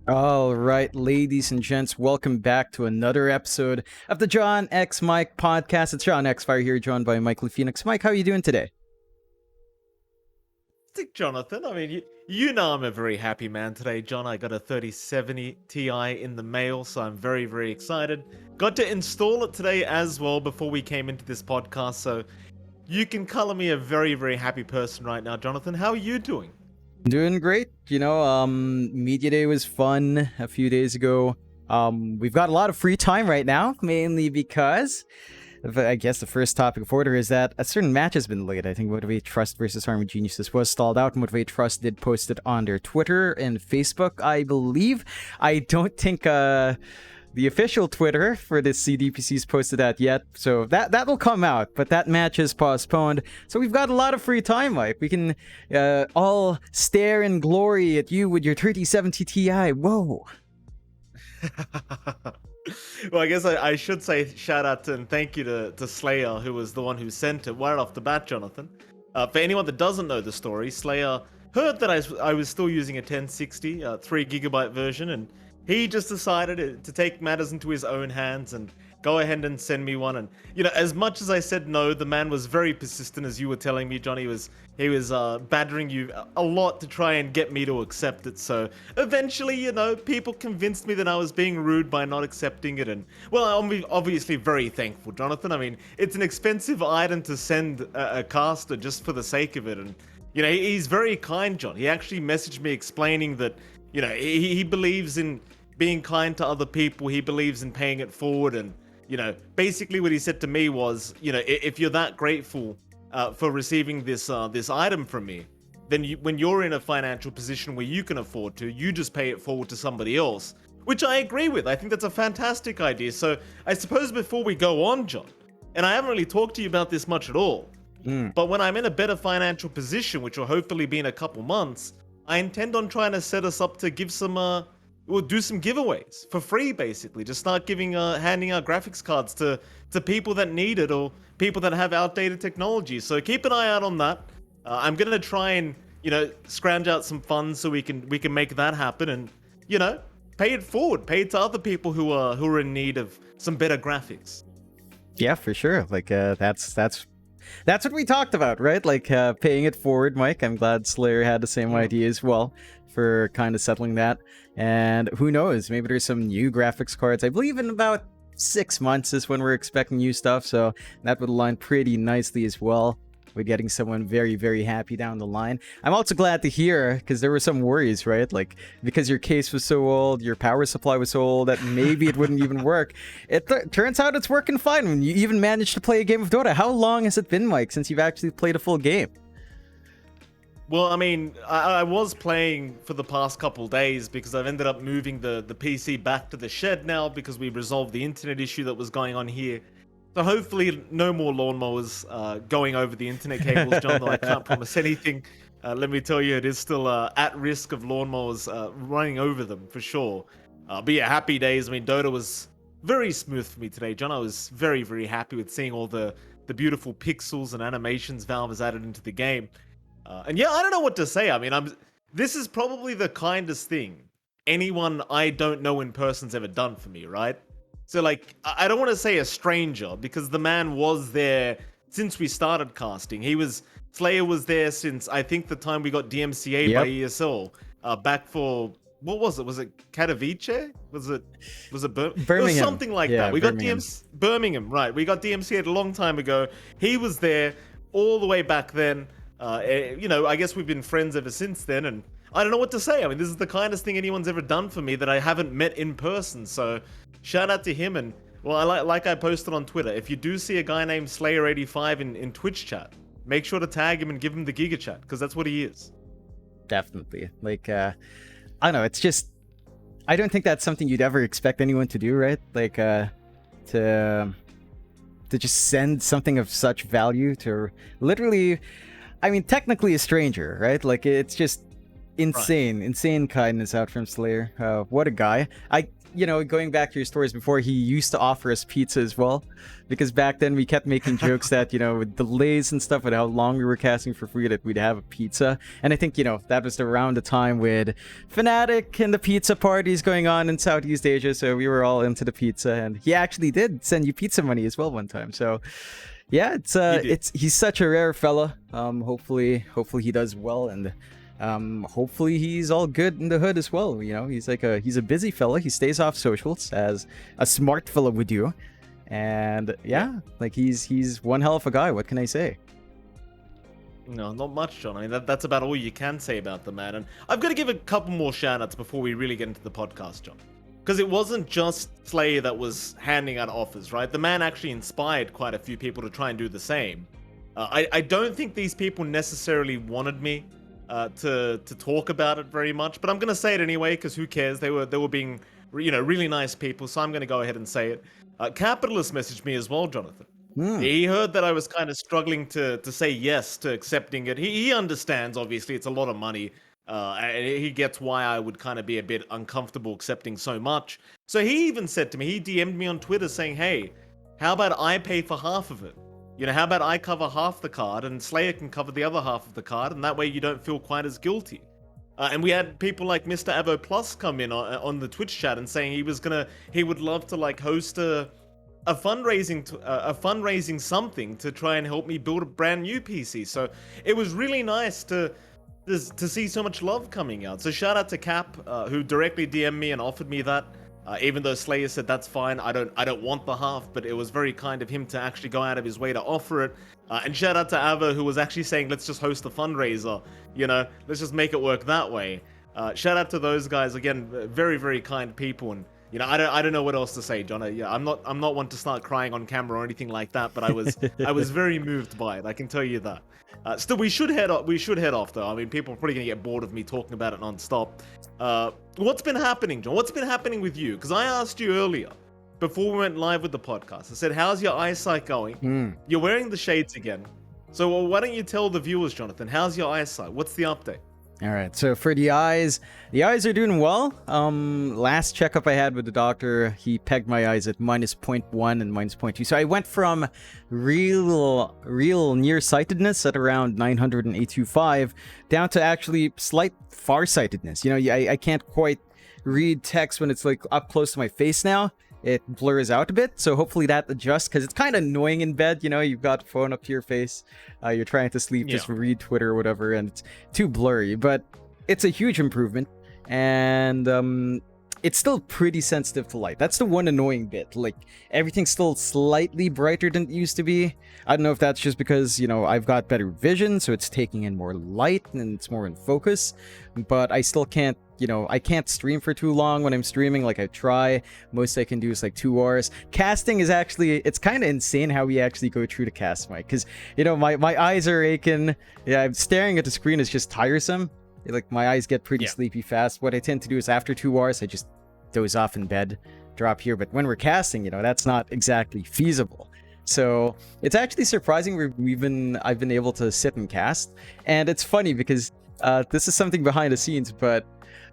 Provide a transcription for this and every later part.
All right, ladies and gents, welcome back to another episode of the John X Mike podcast. It's John X Fire here, joined by Mike Phoenix. Mike, how are you doing today? Stick Jonathan. I mean, you know I'm a very happy man today, John. I got a 3070 Ti in the mail, so I'm very, very excited. Got to install it today as well before we came into this podcast, so you can color me a very, very happy person right now, Jonathan. How are you doing? Doing great. Media Day was fun a few days ago. We've got a lot of free time right now, mainly because I guess the first topic of order is that a certain match has been laid. I think Motivate Trust versus Army Geniuses was stalled out. Motivate Trust did post it on their Twitter and Facebook, I believe. I don't think the official Twitter for the CDPC's posted that yet, so that will come out, but that match is postponed. So we've got a lot of free time, Mike. We can all stare in glory at you with your 3070 Ti. Whoa. Well, I guess I should say shout out to and thank you to Slayer, who was the one who sent it right off the bat, Jonathan. For anyone that doesn't know the story, Slayer heard that I was still using a 1060 3 GB version, and he just decided to take matters into his own hands and go ahead and send me one. And as much as I said no, the man was very persistent, as you were telling me, Johnny. He was battering you a lot to try and get me to accept it. So eventually, people convinced me that I was being rude by not accepting it. And well, I'm obviously very thankful, Jonathan. I mean, it's an expensive item to send a caster just for the sake of it. And he's very kind, John. He actually messaged me explaining that he believes in being kind to other people. He believes in paying it forward. And basically what he said to me was, if you're that grateful for receiving this item from me, then when you're in a financial position where you can afford to, you just pay it forward to somebody else, which I agree with. I think that's a fantastic idea. So I suppose before we go on, John, and I haven't really talked to you about this much at all, but when I'm in a better financial position, which will hopefully be in a couple months, I intend on trying to set us up to give some we'll do some giveaways for free, basically. Just start handing out graphics cards to people that need it, or people that have outdated technology. So keep an eye out on that. I'm gonna try and scrounge out some funds so we can make that happen, and pay it forward, pay it to other people who are in need of some better graphics. Yeah, for sure. Like that's what we talked about, right? Like paying it forward, Mike. I'm glad Slayer had the same idea as well for kind of settling that. And who knows, maybe there's some new graphics cards. I believe in about 6 months is when we're expecting new stuff, so that would align pretty nicely as well with getting someone very, very happy down the line. I'm also glad to hear, because there were some worries, right? Like, because your case was so old, your power supply was so old that maybe it wouldn't even work. It turns out it's working fine when you even managed to play a game of Dota. How long has it been, Mike, since you've actually played a full game? Well, I mean, I was playing for the past couple days because I've ended up moving the PC back to the shed now because we resolved the internet issue that was going on here. So hopefully no more lawnmowers going over the internet cables, John, though I can't promise anything. Let me tell you, it is still at risk of lawnmowers running over them, for sure. But yeah, happy days. I mean, Dota was very smooth for me today, John. I was very, very happy with seeing all the beautiful pixels and animations Valve has added into the game. And yeah, I don't know what to say. I mean, this is probably the kindest thing anyone I don't know in person's ever done for me, right? So, like, I don't want to say a stranger, because the man was there since we started casting. Slayer was there since, I think, the time we got DMCA by ESL. Back for, what was it? Was it Katowice? Was it Birmingham? It was something like that. We Birmingham. got Birmingham, right. We got DMCA a long time ago. He was there all the way back then. I guess we've been friends ever since then, and I don't know what to say. I mean, this is the kindest thing anyone's ever done for me that I haven't met in person. So shout out to him. And well, like I posted on Twitter, if you do see a guy named Slayer85 in Twitch chat, make sure to tag him and give him the Giga chat, because that's what he is. Definitely. Like, I don't know. It's just, I don't think that's something you'd ever expect anyone to do, right? Like, to just send something of such value to literally, I mean, technically a stranger, right? Like, it's just insane kindness out from Slayer. What a guy. Going back to your stories before, he used to offer us pizza as well, because back then we kept making jokes that, with delays and stuff, with how long we were casting for free, that we'd have a pizza. And I think, that was around the time with Fnatic and the pizza parties going on in Southeast Asia, so we were all into the pizza, and he actually did send you pizza money as well one time. So yeah, he's such a rare fella. Hopefully he does well, and hopefully he's all good in the hood as well. He's he's a busy fella. He stays off socials, as a smart fella would do. And yeah, he's one hell of a guy. What can I say? No, not much, John. I mean, that's about all you can say about the man. And I've got to give a couple more shout-outs before we really get into the podcast, John. Because it wasn't just Slayer that was handing out offers, right? The man actually inspired quite a few people to try and do the same. I don't think these people necessarily wanted me to talk about it very much, but I'm gonna say it anyway, because who cares? They were being really nice people, so I'm gonna go ahead and say it. Capitalist messaged me as well, Jonathan. He heard that I was kind of struggling to say yes to accepting it. He understands, obviously, it's a lot of money. And he gets why I would kind of be a bit uncomfortable accepting so much. So he even said to me, he DM'd me on Twitter saying, hey, how about I pay for half of it? How about I cover half the card and Slayer can cover the other half of the card, and that way you don't feel quite as guilty. And we had people like Mr. Avo Plus come in on the Twitch chat and saying he would love to host a fundraising something to try and help me build a brand new PC. So it was really nice to see so much love coming out. So shout out to Cap, who directly DM'd me and offered me that. Even though Slayer said that's fine, I don't want the half, but it was very kind of him to actually go out of his way to offer it. And shout out to Ava, who was actually saying, let's just host a fundraiser. Let's just make it work that way. Shout out to those guys again, very, very kind people. And I don't know what else to say, John. I'm not one to start crying on camera or anything like that, but I was very moved by it. I can tell you that. Still, we should head off though. I mean, people are probably gonna get bored of me talking about it non-stop. What's been happening, John? What's been happening with you? Because I asked you earlier, before we went live with the podcast, I said, how's your eyesight going? You're wearing the shades again. So why don't you tell the viewers, Jonathan, how's your eyesight? What's the update? All right, so for the eyes are doing well. Last checkup I had with the doctor, he pegged my eyes at -0.1 and -0.2. So I went from real nearsightedness at around 900 and 825 down to actually slight farsightedness. I can't quite read text when it's up close to my face now. It blurs out a bit, so hopefully that adjusts, because it's kind of annoying in bed. You've got the phone up to your face, you're trying to sleep, just read Twitter or whatever, and it's too blurry. But it's a huge improvement, and it's still pretty sensitive to light. That's the one annoying bit. Everything's still slightly brighter than it used to be. I don't know if that's just because, I've got better vision, so it's taking in more light and it's more in focus. But I still can't, I can't stream for too long when I'm streaming. I try. Most I can do is 2 hours. Casting is actually, it's kind of insane how we actually go through the cast, Mike. Because, my eyes are aching. Yeah, I'm staring at the screen is just tiresome. My eyes get pretty sleepy fast. What I tend to do is after 2 hours, I just doze off in bed, drop here. But when we're casting, that's not exactly feasible. So it's actually surprising I've been able to sit and cast. And it's funny because this is something behind the scenes, but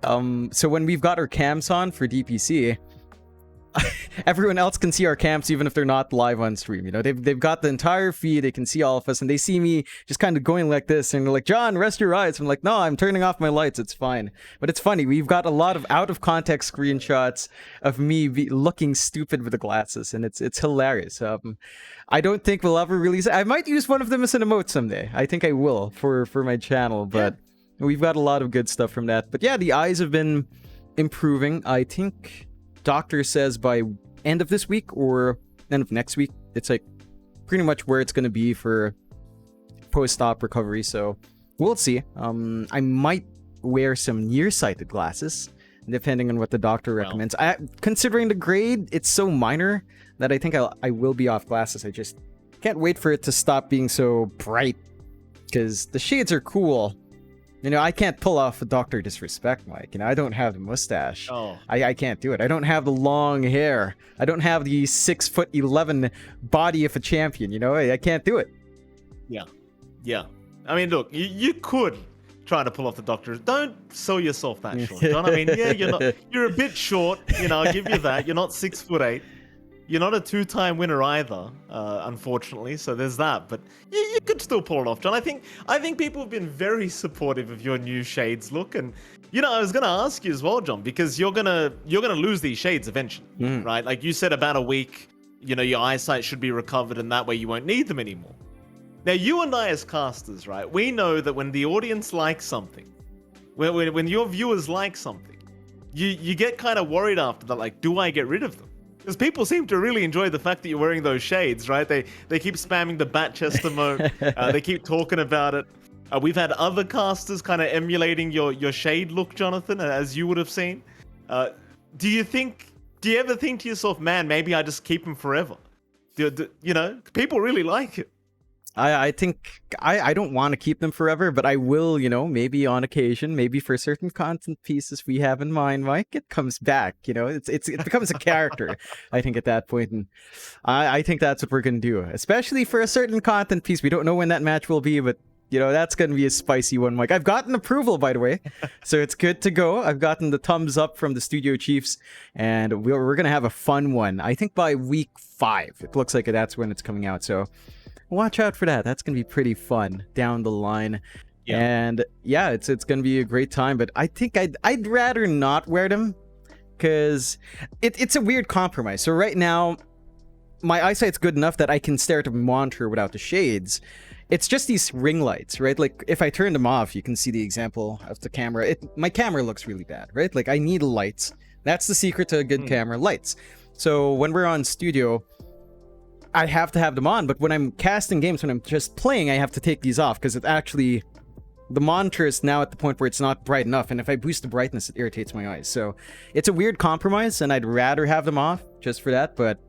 so when we've got our cams on for DPC, everyone else can see our cams even if they're not live on stream. They've got the entire feed, they can see all of us, and they see me just kind of going like this, and they're like, John, rest your eyes. I'm like, no, I'm turning off my lights, it's fine. But it's funny, we've got a lot of out of context screenshots of me looking stupid with the glasses, and it's hilarious. I don't think we'll ever release it. I might use one of them as an emote someday. I think I will for my channel, but we've got a lot of good stuff from that. But yeah, the eyes have been improving. I think doctor says by end of this week or end of next week, it's pretty much where it's going to be for post-op recovery. So we'll see. I might wear some nearsighted glasses depending on what the doctor recommends. Considering the grade, it's so minor that I think I will be off glasses. I just can't wait for it to stop being so bright, because the shades are cool. I can't pull off a doctor disrespect, Mike. I don't have the mustache. I can't do it. I don't have the long hair. I don't have the 6'11" body of a champion. I can't do it. Yeah. I mean, look, you could trying to pull off the Doctor. Don't sell yourself that short, John. I mean, yeah, you're a bit short. I'll give you that. You're not 6'8". You're not a two-time winner either, unfortunately. So there's that. But you could still pull it off, John. I think people have been very supportive of your new shades look. And I was gonna ask you as well, John, because you're gonna lose these shades eventually, right? Like you said, about a week. Your eyesight should be recovered, and that way you won't need them anymore. Now, you and I as casters, right? We know that when the audience likes something, when your viewers like something, you get kind of worried after that. Like, do I get rid of them? Because people seem to really enjoy the fact that you're wearing those shades, right? They keep spamming the bat chest emote. They keep talking about it. We've had other casters kind of emulating your shade look, Jonathan, as you would have seen. Do you ever think to yourself, man, maybe I just keep them forever? People really like it. I think I don't want to keep them forever, but I will, maybe on occasion, maybe for certain content pieces we have in mind, Mike, it comes back, it becomes a character, I think, at that point. And I think that's what we're going to do, especially for a certain content piece. We don't know when that match will be, but that's going to be a spicy one, Mike. I've gotten approval, by the way, so it's good to go. I've gotten the thumbs up from the studio chiefs, and we're going to have a fun one. I think by week 5, it looks like that's when it's coming out, so watch out for that. That's going to be pretty fun down the line. Yeah. And yeah, it's going to be a great time, but I think I'd rather not wear them because it's a weird compromise. So right now, my eyesight's good enough that I can stare at a monitor without the shades. It's just these ring lights, right? Like if I turn them off, you can see the example of the camera. My camera looks really bad, right? Like I need lights. That's the secret to a good camera, lights. So when we're on studio, I have to have them on, but when I'm casting games, when I'm just playing, I have to take these off because the monitor is now at the point where it's not bright enough, and if I boost the brightness, it irritates my eyes. So it's a weird compromise, and I'd rather have them off just for that, but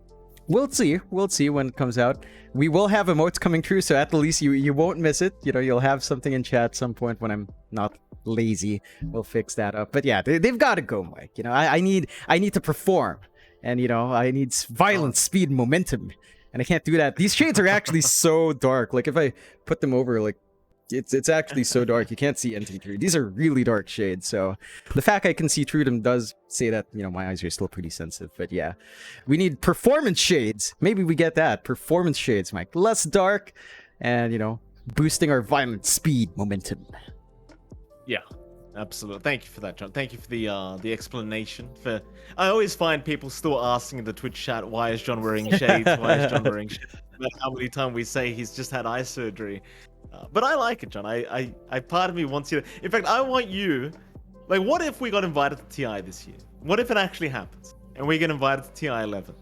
we'll see. We'll see when it comes out. We will have emotes coming through, so at least you won't miss it. You'll have something in chat some point when I'm not lazy. We'll fix that up. But yeah, they've got to go, Mike. I need to perform, and I need violence, speed, momentum. And I can't do that. These shades are actually so dark. Like if I put them over, like it's actually so dark you can't see anything through. These are really dark shades. So the fact I can see through them does say that my eyes are still pretty sensitive. But yeah, we need performance shades. Maybe we get that performance shades, Mike. Less dark, and boosting our violent speed, momentum. Yeah. Absolutely. Thank you for that, John. Thank you for the explanation. I always find people still asking in the Twitch chat, why is John wearing shades? Why is John wearing shades? But how many times we say he's just had eye surgery. But I like it, John. I part of me wants you to... In fact, I want you... Like, what if we got invited to TI this year? What if it actually happens? And we get invited to TI 11?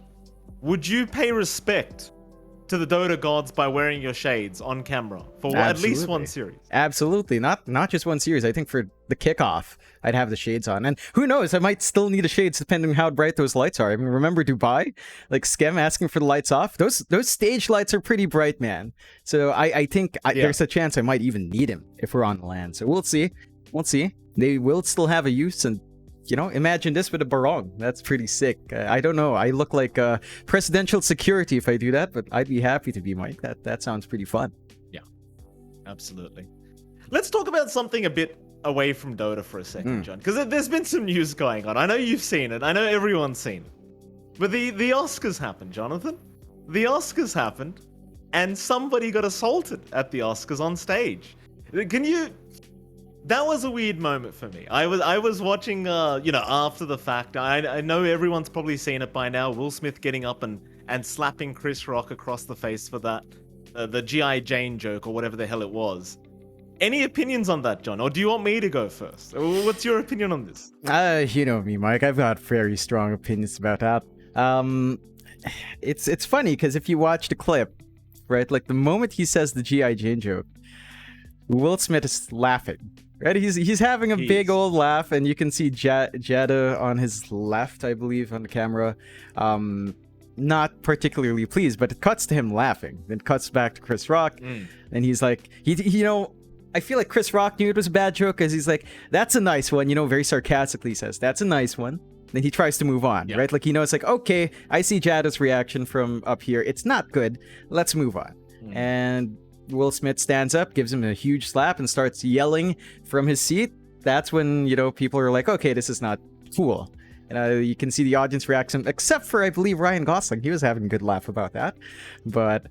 Would you pay respect to the Dota gods by wearing your shades on camera for at least one series? Absolutely. Not just one series. I think for the kickoff, I'd have the shades on. And who knows, I might still need the shades depending on how bright those lights are. I mean, remember Dubai? Like Skem asking for the lights off? Those stage lights are pretty bright, man. So I think there's a chance I might even need him if we're on the land. So we'll see. We'll see. They will still have a use, and imagine this with a barong. That's pretty sick. I don't know. I look like presidential security if I do that, but I'd be happy to be, Mike. That sounds pretty fun. Yeah, absolutely. Let's talk about something a bit away from Dota for a second, John, because there's been some news going on. I know you've seen it. I know everyone's seen it. But the Oscars happened, Jonathan. The Oscars happened, and somebody got assaulted at the Oscars on stage. That was a weird moment for me. I was watching, after the fact. I know everyone's probably seen it by now. Will Smith getting up and slapping Chris Rock across the face for that, the G.I. Jane joke or whatever the hell it was. Any opinions on that, John? Or do you want me to go first? What's your opinion on this? You know me, Mike. I've got very strong opinions about that. It's funny because if you watch the clip, right, like the moment he says the G.I. Jane joke, Will Smith is laughing. Right, he's having a big old laugh, and you can see Jada on his left, I believe, on the camera, not particularly pleased, but it cuts to him laughing. Then cuts back to Chris Rock, and he's like, I feel like Chris Rock knew it was a bad joke, because he's like, "That's a nice one," very sarcastically says, "That's a nice one." Then he tries to move on, right? Like it's like, okay, I see Jada's reaction from up here. It's not good. Let's move on. And Will Smith stands up, gives him a huge slap, and starts yelling from his seat, that's when, people are like, okay, this is not cool. And you can see the audience reaction, except for, I believe, Ryan Gosling. He was having a good laugh about that. But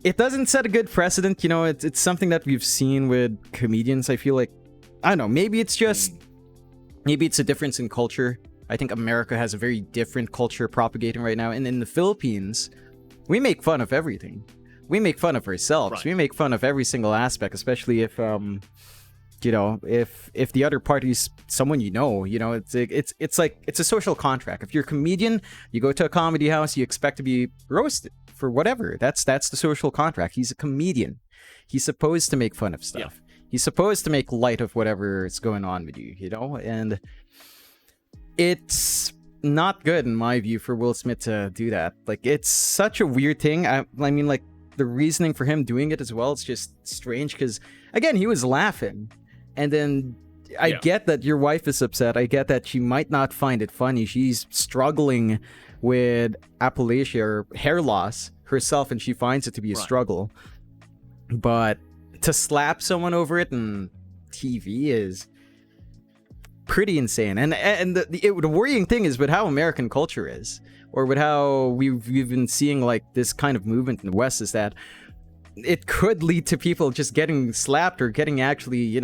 it doesn't set a good precedent. It's something that we've seen with comedians. I feel like, I don't know, maybe it's a difference in culture. I think America has a very different culture propagating right now. And in the Philippines, we make fun of everything. We make fun of ourselves. Right. We make fun of every single aspect, especially if if the other party's someone it's like it's a social contract. If you're a comedian, you go to a comedy house, you expect to be roasted for whatever. That's the social contract. He's a comedian. He's supposed to make fun of stuff. Yeah. He's supposed to make light of whatever is going on with you, and it's not good in my view for Will Smith to do that. Like, it's such a weird thing. I mean, like, the reasoning for him doing it as well, it's just strange because, again, he was laughing. And then I get that your wife is upset. I get that she might not find it funny. She's struggling with alopecia or hair loss herself, and she finds it to be a struggle. But to slap someone over it on TV is pretty insane. And the worrying thing is with how American culture is, or with how we've been seeing like this kind of movement in the West, is that it could lead to people just getting slapped or getting actually,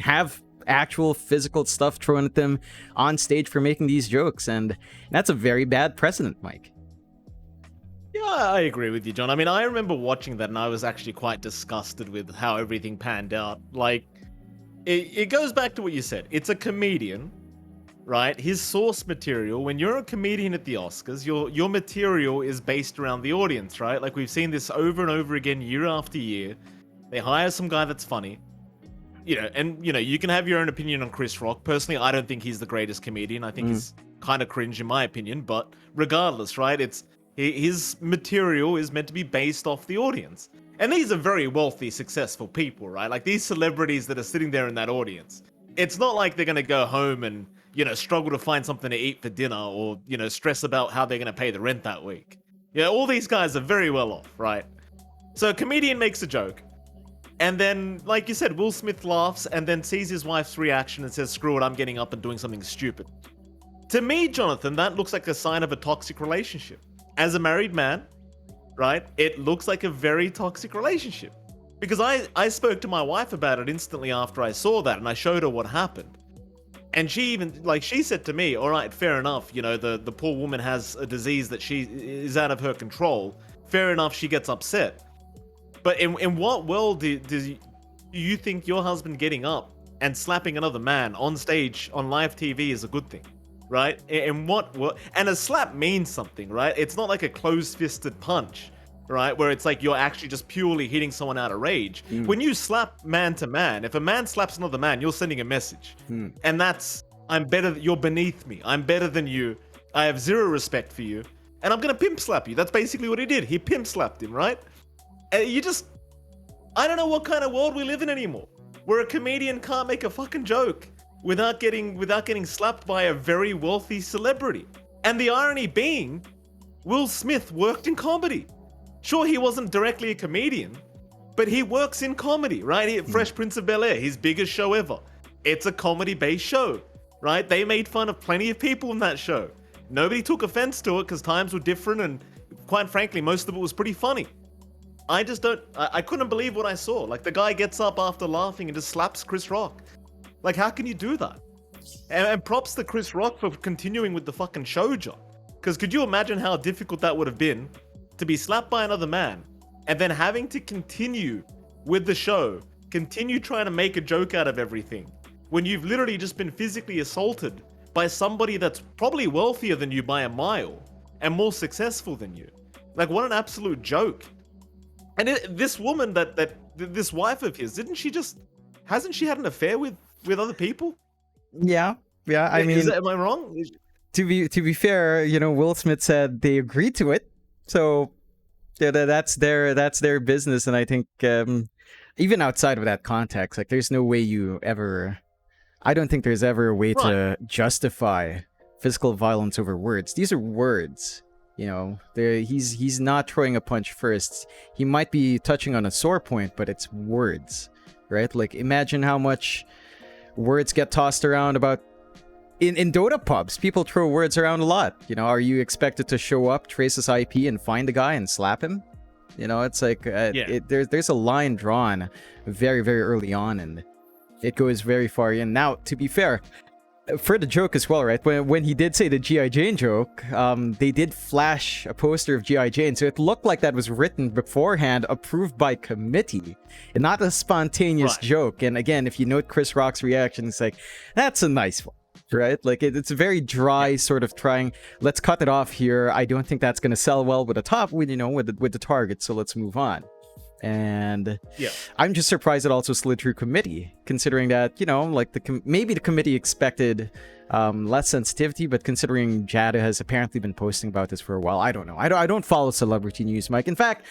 have actual physical stuff thrown at them on stage for making these jokes. And that's a very bad precedent, Mike. Yeah, I agree with you, John. I mean, I remember watching that and I was actually quite disgusted with how everything panned out. Like, it goes back to what you said. It's a comedian, right? His source material, when you're a comedian at the Oscars, your material is based around the audience, right? Like, we've seen this over and over again, year after year. They hire some guy that's funny. You can have your own opinion on Chris Rock. Personally, I don't think he's the greatest comedian. I think he's kind of cringe in my opinion, but regardless, right? His material is meant to be based off the audience. And these are very wealthy, successful people, right? Like, these celebrities that are sitting there in that audience. It's not like they're going to go home and, struggle to find something to eat for dinner or, stress about how they're going to pay the rent that week. All these guys are very well off, right? So a comedian makes a joke. And then, like you said, Will Smith laughs and then sees his wife's reaction and says, screw it, I'm getting up and doing something stupid. To me, Jonathan, that looks like a sign of a toxic relationship. As a married man, right, it looks like a very toxic relationship. Because I spoke to my wife about it instantly after I saw that, and I showed her what happened. And she said to me, all right, fair enough, the poor woman has a disease that she is out of her control. Fair enough, she gets upset. But in what world do you think your husband getting up and slapping another man on stage on live TV is a good thing, right? And and a slap means something, right? It's not like a closed-fisted punch, right? Where it's like you're actually just purely hitting someone out of rage. When you slap man to man, if a man slaps another man, you're sending a message. And that's, you're beneath me. I'm better than you. I have zero respect for you. And I'm going to pimp slap you. That's basically what he did. He pimp slapped him, right? I don't know what kind of world we live in anymore, where a comedian can't make a fucking joke without getting slapped by a very wealthy celebrity. And the irony being, Will Smith worked in comedy. Sure, he wasn't directly a comedian, but he works in comedy, right? Fresh Prince of Bel-Air, his biggest show ever. It's a comedy-based show, right? They made fun of plenty of people in that show. Nobody took offense to it because times were different, and quite frankly, most of it was pretty funny. I couldn't believe what I saw. Like, the guy gets up after laughing and just slaps Chris Rock. Like, how can you do that? And props to Chris Rock for continuing with the fucking show, John. Because could you imagine how difficult that would have been to be slapped by another man and then having to continue with the show, continue trying to make a joke out of everything, when you've literally just been physically assaulted by somebody that's probably wealthier than you by a mile and more successful than you? Like, what an absolute joke. And this woman this wife of his, hasn't she had an affair with other people? Yeah. I mean, am I wrong? To be fair, Will Smith said they agreed to it, so yeah, that's their business. And I think even outside of that context, like, there's no way I don't think there's ever a way to justify physical violence over words. These are words. You know, he's not throwing a punch first. He might be touching on a sore point, but it's words, right? Like, imagine how much words get tossed around about in Dota pubs. People throw words around a lot. You know, are you expected to show up, trace his IP, and find the guy and slap him? You know, it's like there's a line drawn very, very early on, and it goes very far in. Now, to be fair, for the joke as well, right? When he did say the G.I. Jane joke, they did flash a poster of G.I. Jane, so it looked like that was written beforehand, approved by committee, and not a spontaneous joke. And again, if you note Chris Rock's reaction, it's like, that's a nice one, right? Like, it's a very dry sort of trying, let's cut it off here. I don't think that's going to sell well with the top, with the target, so let's move on. And I'm just surprised it also slid through committee, considering that, you know, like maybe the committee expected less sensitivity, but considering Jada has apparently been posting about this for a while, I don't know. I don't follow celebrity news, Mike. In fact,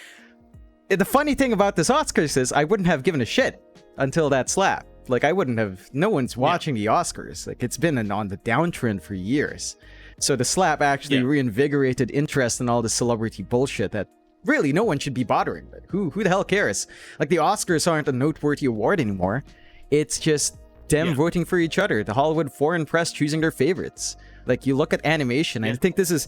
the funny thing about this Oscars is I wouldn't have given a shit until that slap. Like, I wouldn't have. No one's watching the Oscars. Like, it's been on the downtrend for years. So the slap actually reinvigorated interest in all the celebrity bullshit that really no one should be bothering with. Who the hell cares? Like, the Oscars aren't a noteworthy award anymore. It's just them voting for each other, the Hollywood foreign press choosing their favorites. Like, you look at animation, I think this is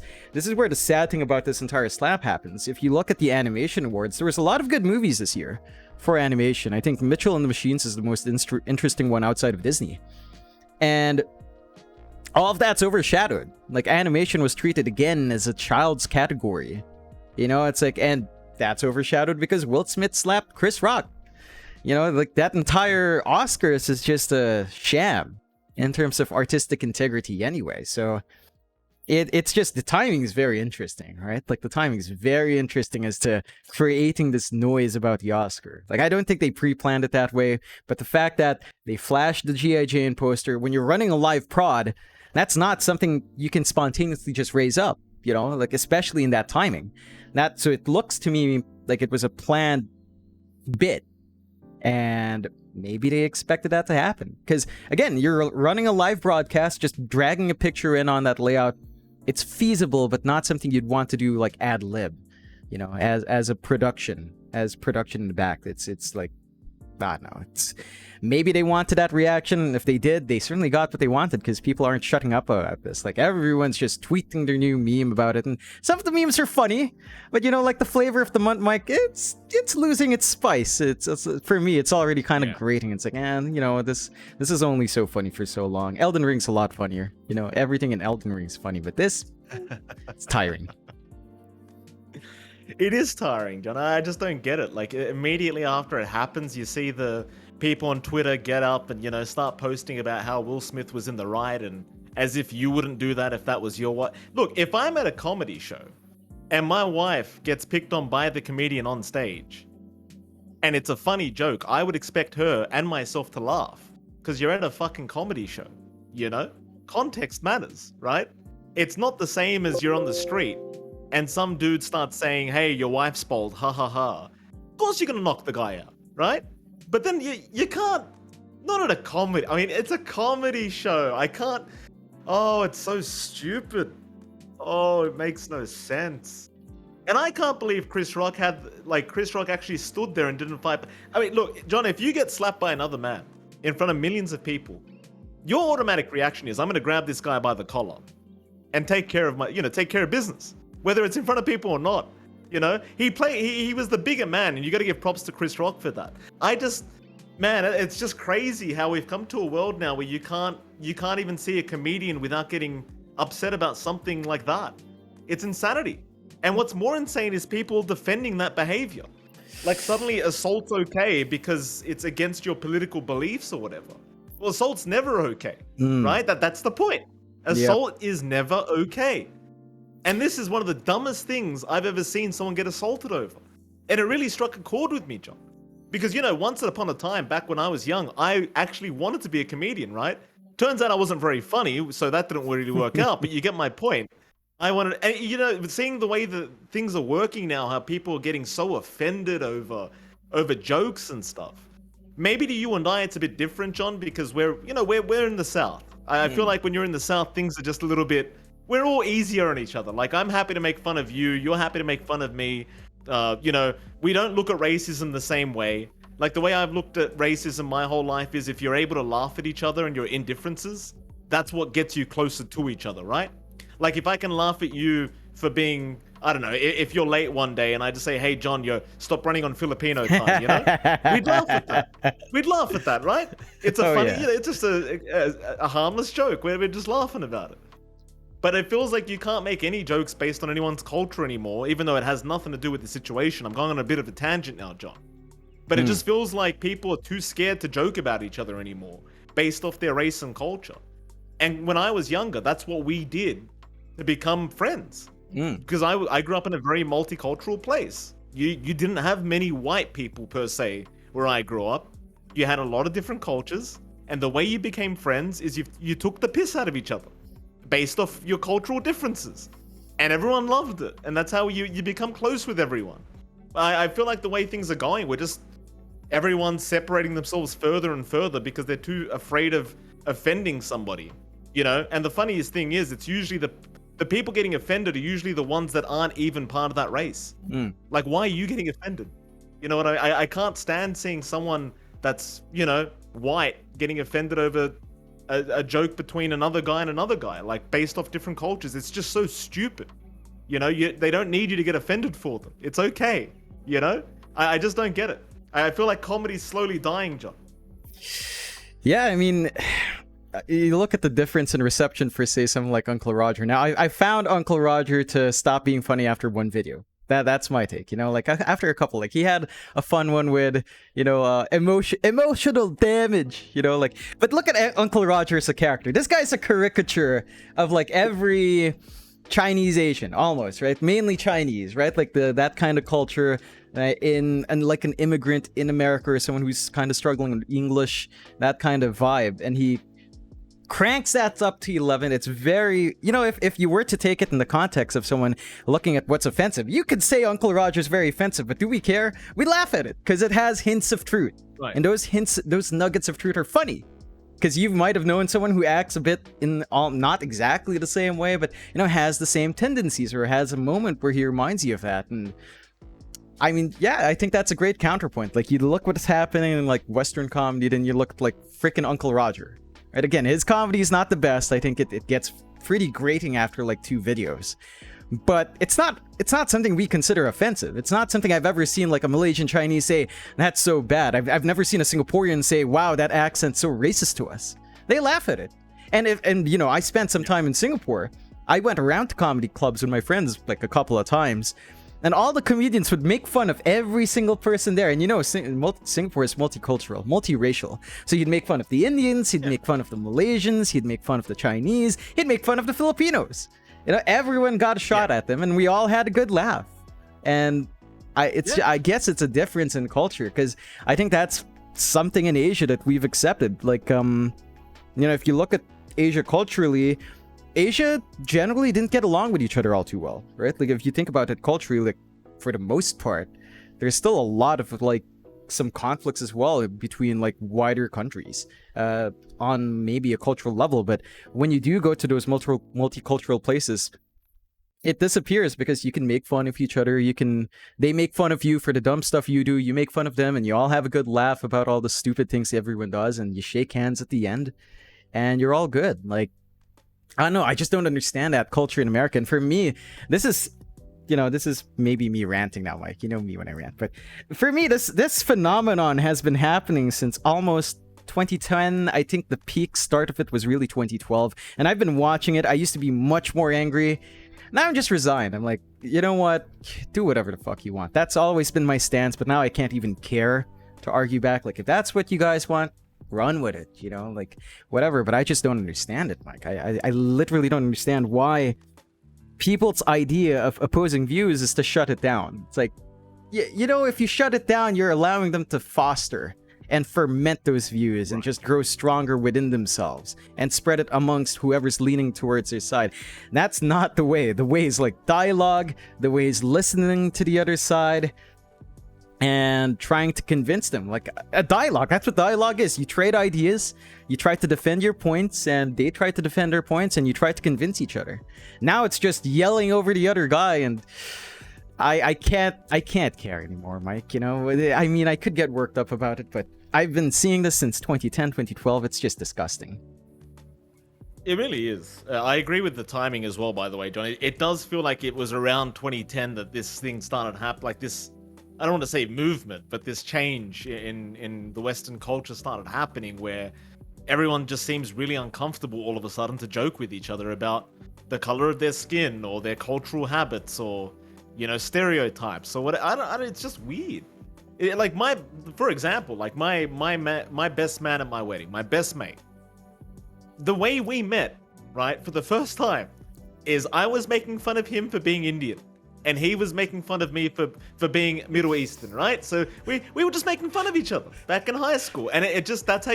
where the sad thing about this entire slap happens. If you look at the animation awards, there was a lot of good movies this year for animation. I think Mitchell and the Machines is the most interesting one outside of Disney. And all of that's overshadowed. Like, animation was treated again as a child's category. You know, it's like, and that's overshadowed because Will Smith slapped Chris Rock. You know, like, that entire Oscars is just a sham in terms of artistic integrity anyway. So it's just, the timing is very interesting, right? Like, the timing is very interesting as to creating this noise about the Oscar. Like, I don't think they pre-planned it that way, but the fact that they flashed the G.I. Jane poster when you're running a live prod, that's not something you can spontaneously just raise up, you know, like, especially in that timing. So it looks to me like it was a planned bit, and maybe they expected that to happen. Because, again, you're running a live broadcast, just dragging a picture in on that layout. It's feasible, but not something you'd want to do like ad lib, you know, as production in the back. It's like, I don't know. Maybe they wanted that reaction, and if they did, they certainly got what they wanted, because people aren't shutting up about this. Like, everyone's just tweeting their new meme about it, and some of the memes are funny, but, you know, like the flavor of the month, Mike, it's losing its spice. It's for me, it's already kind of grating. It's like, you know, this is only so funny for so long. Elden Ring's a lot funnier. You know, everything in Elden Ring's funny, but this, it's tiring. It is tiring, John. I just don't get it. Like, immediately after it happens, you see the people on Twitter get up and, you know, start posting about how Will Smith was in the right, and as if you wouldn't do that if that was your wife. Look, if I'm at a comedy show and my wife gets picked on by the comedian on stage and it's a funny joke, I would expect her and myself to laugh, because you're at a fucking comedy show, you know? Context matters, right? It's not the same as you're on the street and some dude starts saying, hey, your wife's bald, ha ha ha. Of course you're gonna knock the guy out, right? But then you can't, not at a comedy, I mean, it's a comedy show. I can't, oh, it's so stupid. Oh, it makes no sense. And I can't believe Chris Rock actually stood there and didn't fight. I mean, look, John, if you get slapped by another man in front of millions of people, your automatic reaction is, I'm gonna grab this guy by the collar and take care of business. Whether it's in front of people or not, you know, he was the bigger man, and you got to give props to Chris Rock for that. Man, it's just crazy how we've come to a world now where you can't even see a comedian without getting upset about something like that. It's insanity. And what's more insane is people defending that behavior. Like, suddenly assault's okay because it's against your political beliefs or whatever. Well, assault's never okay, right? That's the point. Assault is never okay. And this is one of the dumbest things I've ever seen someone get assaulted over. And it really struck a chord with me, John. Because, you know, once upon a time, back when I was young, I actually wanted to be a comedian, right? Turns out I wasn't very funny, so that didn't really work out, but you get my point. And, you know, seeing the way that things are working now, how people are getting so offended over jokes and stuff. Maybe to you and I, it's a bit different, John, because we're in the South. I feel like when you're in the South, things are just a little bit we're all easier on each other. Like, I'm happy to make fun of you. You're happy to make fun of me. You know, we don't look at racism the same way. Like, the way I've looked at racism my whole life is if you're able to laugh at each other and your indifferences, that's what gets you closer to each other, right? Like, if I can laugh at you for being, I don't know, if you're late one day and I just say, hey, John, stop running on Filipino time, you know? We'd laugh at that. We'd laugh at that, right? It's a funny, you know, it's just a harmless joke where we're just laughing about it. But it feels like you can't make any jokes based on anyone's culture anymore, even though it has nothing to do with the situation. I'm going on a bit of a tangent now, John. But it just feels like people are too scared to joke about each other anymore, based off their race and culture. And when I was younger, that's what we did to become friends. Because I grew up in a very multicultural place. You didn't have many white people per se where I grew up. You had a lot of different cultures, and the way you became friends is you took the piss out of each other based off your cultural differences, and everyone loved it. And that's how you become close with everyone. I feel like the way things are going, everyone's separating themselves further and further because they're too afraid of offending somebody, you know? And the funniest thing is, it's usually the people getting offended are usually the ones that aren't even part of that race. Like, why are you getting offended? You know what? I can't stand seeing someone that's, you know, white getting offended over a joke between another guy and another guy, like, based off different cultures. It's just so stupid. You know, they don't need you to get offended for them. It's okay. You know? I just don't get it. I feel like comedy's slowly dying, John. Yeah, I mean, you look at the difference in reception for, say, something like Uncle Roger. Now, I found Uncle Roger to stop being funny after one video. That's my take, you know, like, after a couple, like, he had a fun one with, you know, emotional damage, you know, like, but look at Uncle Roger as a character. This guy's a caricature of, like, every Chinese Asian, almost, right? Mainly Chinese, right? Like, that kind of culture, and like an immigrant in America, or someone who's kind of struggling with English, that kind of vibe. And he cranks that up to 11. It's very, you know, if you were to take it in the context of someone looking at what's offensive, you could say Uncle Roger's very offensive, but do we care? We laugh at it because it has hints of truth. Right. And those nuggets of truth are funny. Because you might have known someone who acts a bit not exactly the same way, but, you know, has the same tendencies, or has a moment where he reminds you of that. And I mean, yeah, I think that's a great counterpoint. Like, you look what's happening in, like, Western comedy, then you look like freaking Uncle Roger. Right? Again, his comedy is not the best. I think it gets pretty grating after, like, 2 videos. But it's not something we consider offensive. It's not something I've ever seen, like, a Malaysian Chinese say, that's so bad. I've never seen a Singaporean say, wow, that accent's so racist to us. They laugh at it. And you know, I spent some time in Singapore. I went around to comedy clubs with my friends, like, a couple of times. And all the comedians would make fun of every single person there. And you know, Singapore is multicultural, multiracial. So he'd make fun of the Indians, he'd make fun of the Malaysians, he'd make fun of the Chinese, he'd make fun of the Filipinos. You know, everyone got a shot at them, and we all had a good laugh. And I guess it's a difference in culture, because I think that's something in Asia that we've accepted. Like, you know, if you look at Asia culturally, Asia generally didn't get along with each other all too well, right? Like, if you think about it culturally, like, for the most part, there's still a lot of, like, some conflicts as well between, like, wider countries on maybe a cultural level. But when you do go to those multicultural places, it disappears, because you can make fun of each other. They make fun of you for the dumb stuff you do. You make fun of them, and you all have a good laugh about all the stupid things everyone does, and you shake hands at the end, and you're all good. Like, I don't know. I just don't understand that culture in America. And for me, this is maybe me ranting now, Mike. You know me when I rant. But for me, this phenomenon has been happening since almost 2010. I think the peak start of it was really 2012. And I've been watching it. I used to be much more angry. Now I'm just resigned. I'm like, you know what? Do whatever the fuck you want. That's always been my stance. But now I can't even care to argue back. Like, if that's what you guys want, run with it, you know, like, whatever. But I just don't understand it, Mike. I literally don't understand why people's idea of opposing views is to shut it down. It's like, you know, if you shut it down, you're allowing them to foster and ferment those views and just grow stronger within themselves and spread it amongst whoever's leaning towards their side. That's not the way. The way is, like, dialogue. The way is listening to the other side. and trying to convince them, like a dialogue. That's what dialogue is. You trade ideas, you try to defend your points, and they try to defend their points, and you try to convince each other. Now it's just yelling over the other guy, and I can't care anymore, Mike. You know, I mean, I could get worked up about it, but I've been seeing this since 2010, 2012. It's just disgusting. It really is. I agree with the timing as well, by the way, John. It does feel like it was around 2010 that this thing started happening, like this, I don't want to say movement, but this change in the Western culture started happening, where everyone just seems really uncomfortable all of a sudden to joke with each other about the color of their skin or their cultural habits or, you know, stereotypes or what. I don't, it's just weird. Like for example, like my best man at my wedding, my best mate. The way we met, right, for the first time, is I was making fun of him for being Indian. And he was making fun of me for being Middle Eastern, right? So we were just making fun of each other back in high school, and it just that's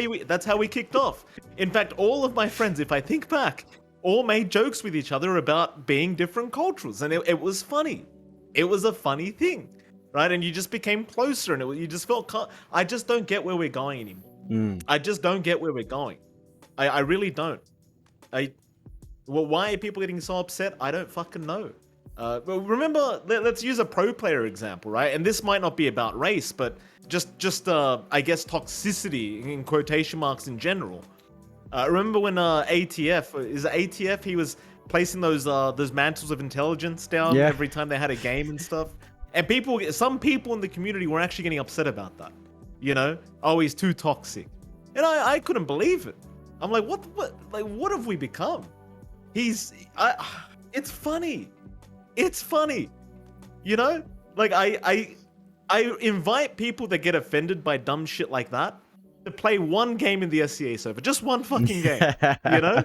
how we kicked off. In fact, all of my friends, if I think back, all made jokes with each other about being different cultures, and it was funny. It was a funny thing, right? And you just became closer, and you just felt. I just don't get where we're going anymore. I just don't get where we're going. I really don't. Well, why are people getting so upset? I don't fucking know. Well, remember, let's use a pro player example, right? And this might not be about race, but just I guess toxicity in quotation marks in general. Remember when ATF, he was placing those mantles of intelligence down every time they had a game and stuff. And some people in the community were actually getting upset about that. You know, oh, he's too toxic, and I couldn't believe it. I'm like, what have we become? It's funny. It's funny, you know? Like, I invite people that get offended by dumb shit like that to play one game in the SCA server. Just one fucking game, you know?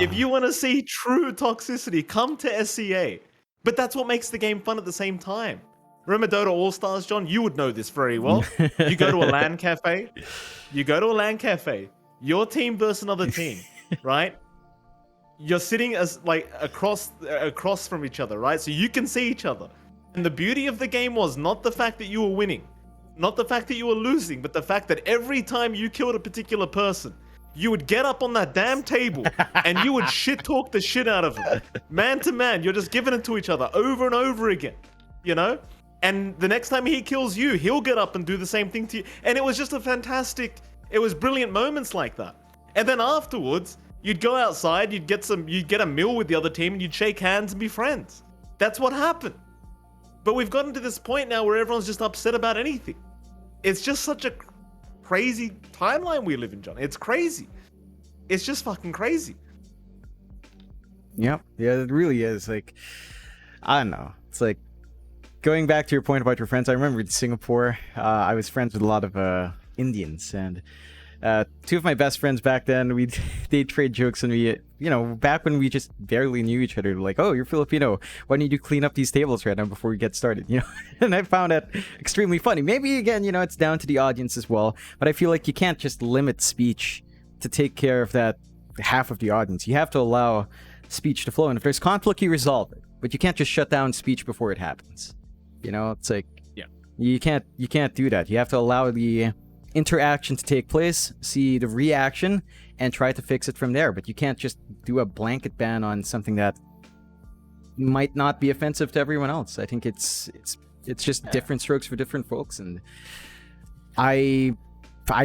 If you want to see true toxicity, come to SCA. But that's what makes the game fun at the same time. Remember Dota All-Stars, John? You would know this very well. You go to a LAN cafe. Your team versus another team, right? You're sitting as like across from each other, right? So you can see each other. And the beauty of the game was not the fact that you were winning, not the fact that you were losing, but the fact that every time you killed a particular person, you would get up on that damn table and you would shit talk the shit out of them. Man to man, you're just giving it to each other over and over again, you know? And the next time he kills you, he'll get up and do the same thing to you. And it was just it was brilliant moments like that. And then afterwards, you'd go outside, you'd get a meal with the other team, and you'd shake hands and be friends. That's what happened. But we've gotten to this point now where everyone's just upset about anything. It's just such a crazy timeline we live in, John. It's crazy. It's just fucking crazy. Yep. Yeah, it really is. Like, I don't know. It's like, going back to your point about your friends, I remember in Singapore, I was friends with a lot of Indians, and two of my best friends back then, they'd trade jokes, and we, you know, back when we just barely knew each other, like, oh, you're Filipino, why don't you clean up these tables right now before we get started, you know? And I found that extremely funny. Maybe, again, you know, it's down to the audience as well, but I feel like you can't just limit speech to take care of that half of the audience. You have to allow speech to flow, and if there's conflict, you resolve it, but you can't just shut down speech before it happens. You know, it's like, you can't do that. You have to allow the interaction to take place, see the reaction, and try to fix it from there. But you can't just do a blanket ban on something that might not be offensive to everyone else. I think it's just different strokes for different folks, and I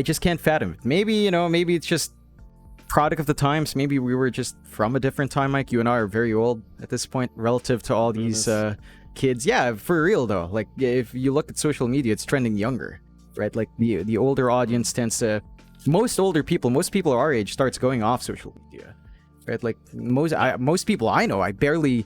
just can't fathom it. Maybe, you know, maybe it's just product of the times. Maybe we were just from a different time. Like, you and I are very old at this point relative to all these kids. Yeah, for real though. Like, if you look at social media, it's trending younger, right? Like, the older audience tends to, most people our age starts going off social media, right? Like, most people I know, I barely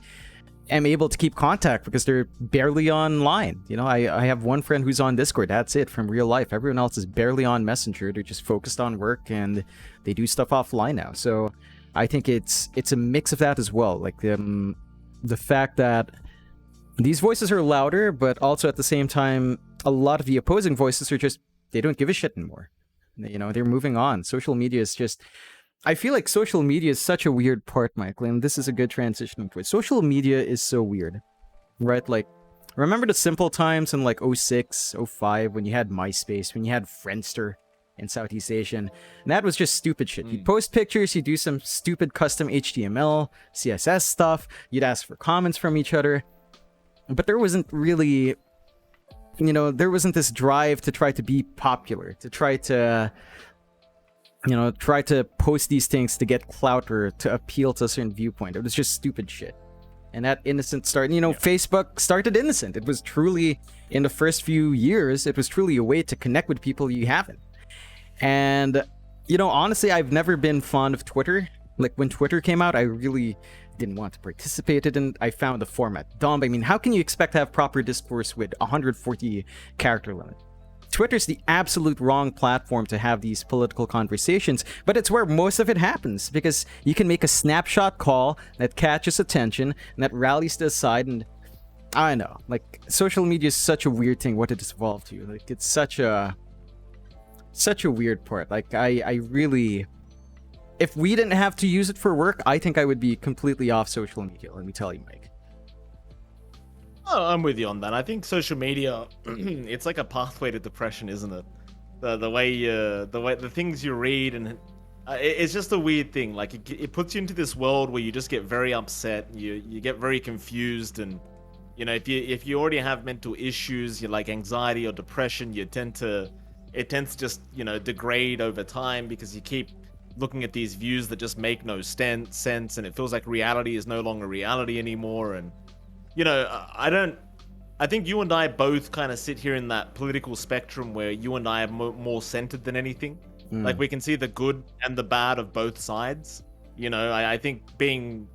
am able to keep contact because they're barely online. You know, I have one friend who's on Discord. That's it from real life. Everyone else is barely on Messenger. They're just focused on work, and they do stuff offline now. So I think it's a mix of that as well. Like, the fact that these voices are louder, but also at the same time, a lot of the opposing voices are just, they don't give a shit anymore. You know, they're moving on. Social media is just, I feel like social media is such a weird part, Michael, and this is a good transition into it. Social media is so weird, right? Like, Remember the simple times in like 06, 05 when you had MySpace, when you had Friendster in Southeast Asia, and that was just stupid shit. You'd post pictures, you'd do some stupid custom HTML, CSS stuff, you'd ask for comments from each other, but there wasn't really, there wasn't this drive to try to be popular, to try to post these things to get clout or to appeal to a certain viewpoint. It was just stupid shit. And that innocent start, Facebook started innocent. It was truly, in the first few years, it was truly a way to connect with people you haven't. And, honestly, I've never been fond of Twitter. Like, when Twitter came out, I really didn't want to participate in it. I found the format dumb. I mean, how can you expect to have proper discourse with 140 character limit? Twitter's the absolute wrong platform to have these political conversations, but it's where most of it happens, because you can make a snapshot call that catches attention and that rallies the side. And I know, like, social media is such a weird thing, what it has evolved to. Like, it's such a weird part. Like, I really, if we didn't have to use it for work, I think I would be completely off social media, let me tell you, Mike. Oh, I'm with you on that. I think social media, it's like a pathway to depression, isn't it? The things you read, and it's just a weird thing. Like, it puts you into this world where you just get very upset, you get very confused, and if you already have mental issues, you like anxiety or depression, it tends to just degrade over time, because you keep looking at these views that just make no sense, and it feels like reality is no longer reality anymore. And I think you and I both kind of sit here in that political spectrum where you and I are more centered than anything. Like, we can see the good and the bad of both sides. I think being,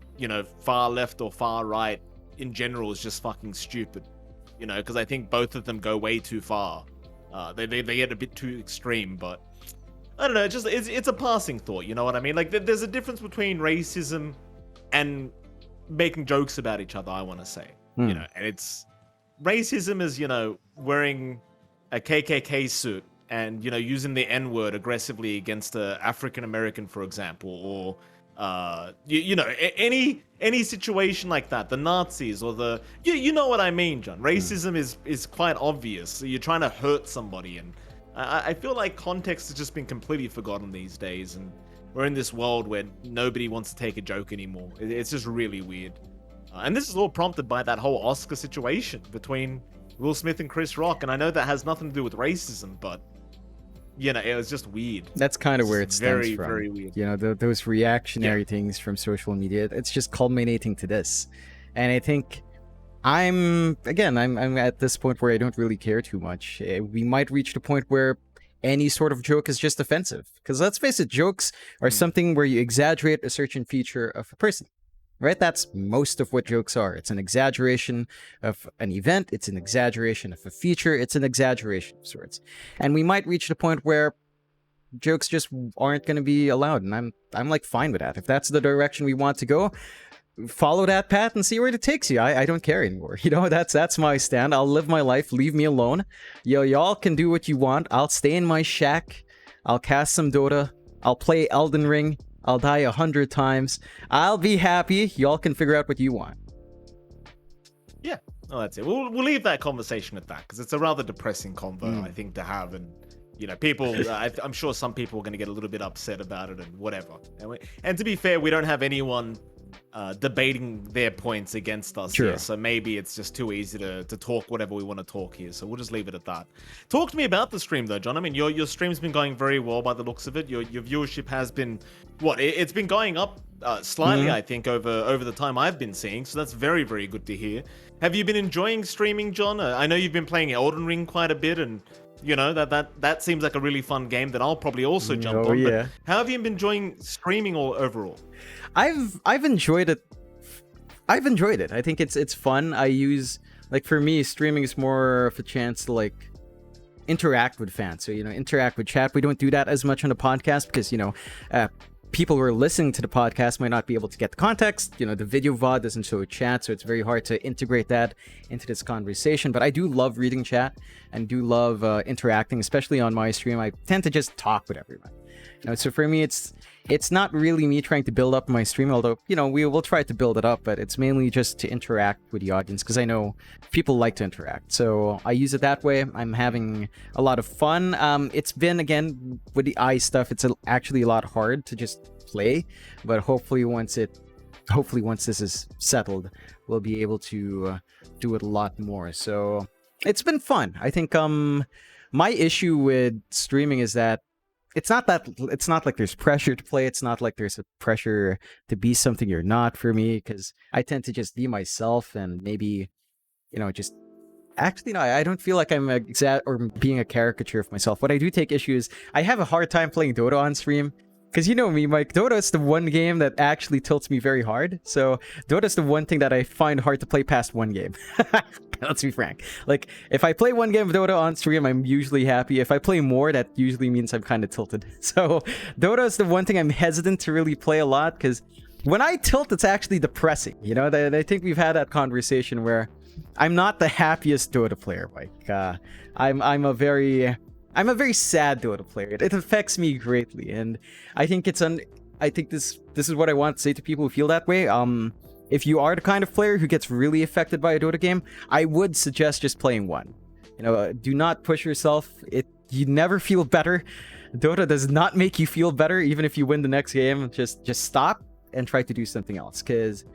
far left or far right in general is just fucking stupid. Because I think both of them go way too far. They get a bit too extreme, but I don't know. It's a passing thought. You know what I mean? Like, there's a difference between racism and making jokes about each other, I want to say. And it's racism is, wearing a KKK suit and, using the N-word aggressively against a African American, for example, or any situation like that, the Nazis or the you know what I mean, John. Racism is quite obvious. You're trying to hurt somebody, and I feel like context has just been completely forgotten these days, and we're in this world where nobody wants to take a joke anymore. It's just really weird. And this is all prompted by that whole Oscar situation between Will Smith and Chris Rock. And I know that has nothing to do with racism, but, it was just weird. That's kind of where it stems very, from. Very weird. Those reactionary things from social media, it's just culminating to this. And I think I'm at this point where I don't really care too much. We might reach the point where any sort of joke is just offensive. Because let's face it, jokes are something where you exaggerate a certain feature of a person. Right? That's most of what jokes are. It's an exaggeration of an event. It's an exaggeration of a feature. It's an exaggeration of sorts. And we might reach the point where jokes just aren't going to be allowed. And I'm like fine with that. If that's the direction we want to go, follow that path and see where it takes you. I don't care anymore. That's my stand. I'll live my life. Leave me alone. Y'all can do what you want. I'll stay in my shack. I'll cast some Dota. I'll play Elden Ring. I'll die 100 times. I'll be happy. Y'all can figure out what you want. Yeah, that's it. We'll leave that conversation at that, because it's a rather depressing convo, I think, to have. And, people, I'm sure some people are going to get a little bit upset about it and whatever. And to be fair, we don't have anyone debating their points against us here, so maybe it's just too easy to talk whatever we want to talk here, so we'll just leave it at that. Talk to me about the stream though, John. I mean, your stream's been going very well by the looks of it. Your viewership has been it's been going up slightly, I think, over the time I've been seeing, so that's very, very good to hear. Have you been enjoying streaming, John? I know you've been playing Elden Ring quite a bit, and that seems like a really fun game that I'll probably also jump on. Yeah. But how have you been enjoying streaming overall? I've enjoyed it. I think it's fun. I use, like, for me, streaming is more of a chance to like interact with fans. So interact with chat. We don't do that as much on the podcast because people who are listening to the podcast might not be able to get the context. The video VOD doesn't show chat, so it's very hard to integrate that into this conversation. But I do love reading chat and do love interacting, especially on my stream. I tend to just talk with everyone. So for me, it's not really me trying to build up my stream, although we will try to build it up, but it's mainly just to interact with the audience because I know people like to interact. So I use it that way. I'm having a lot of fun. It's been, again, with the eye stuff, it's actually a lot hard to just play, but hopefully once this is settled, we'll be able to do it a lot more. So it's been fun. I think my issue with streaming is that it's not like there's pressure to play. It's not like there's a pressure to be something you're not for me, because I tend to just be myself and maybe just actually no, I don't feel like I'm or being a caricature of myself. What I do take issue is I have a hard time playing Dota on stream. Because you know me, Mike, Dota is the one game that actually tilts me very hard. So Dota is the one thing that I find hard to play past one game. Let's be frank. Like, if I play one game of Dota on stream, I'm usually happy. If I play more, that usually means I'm kind of tilted. So Dota is the one thing I'm hesitant to really play a lot, because when I tilt, it's actually depressing. I think we've had that conversation where I'm not the happiest Dota player, Mike. I'm a very sad Dota player. It affects me greatly, and I think I think this is what I want to say to people who feel that way. If you are the kind of player who gets really affected by a Dota game, I would suggest just playing one. Do not push yourself. You never feel better. Dota does not make you feel better, even if you win the next game. Just stop and try to do something else, because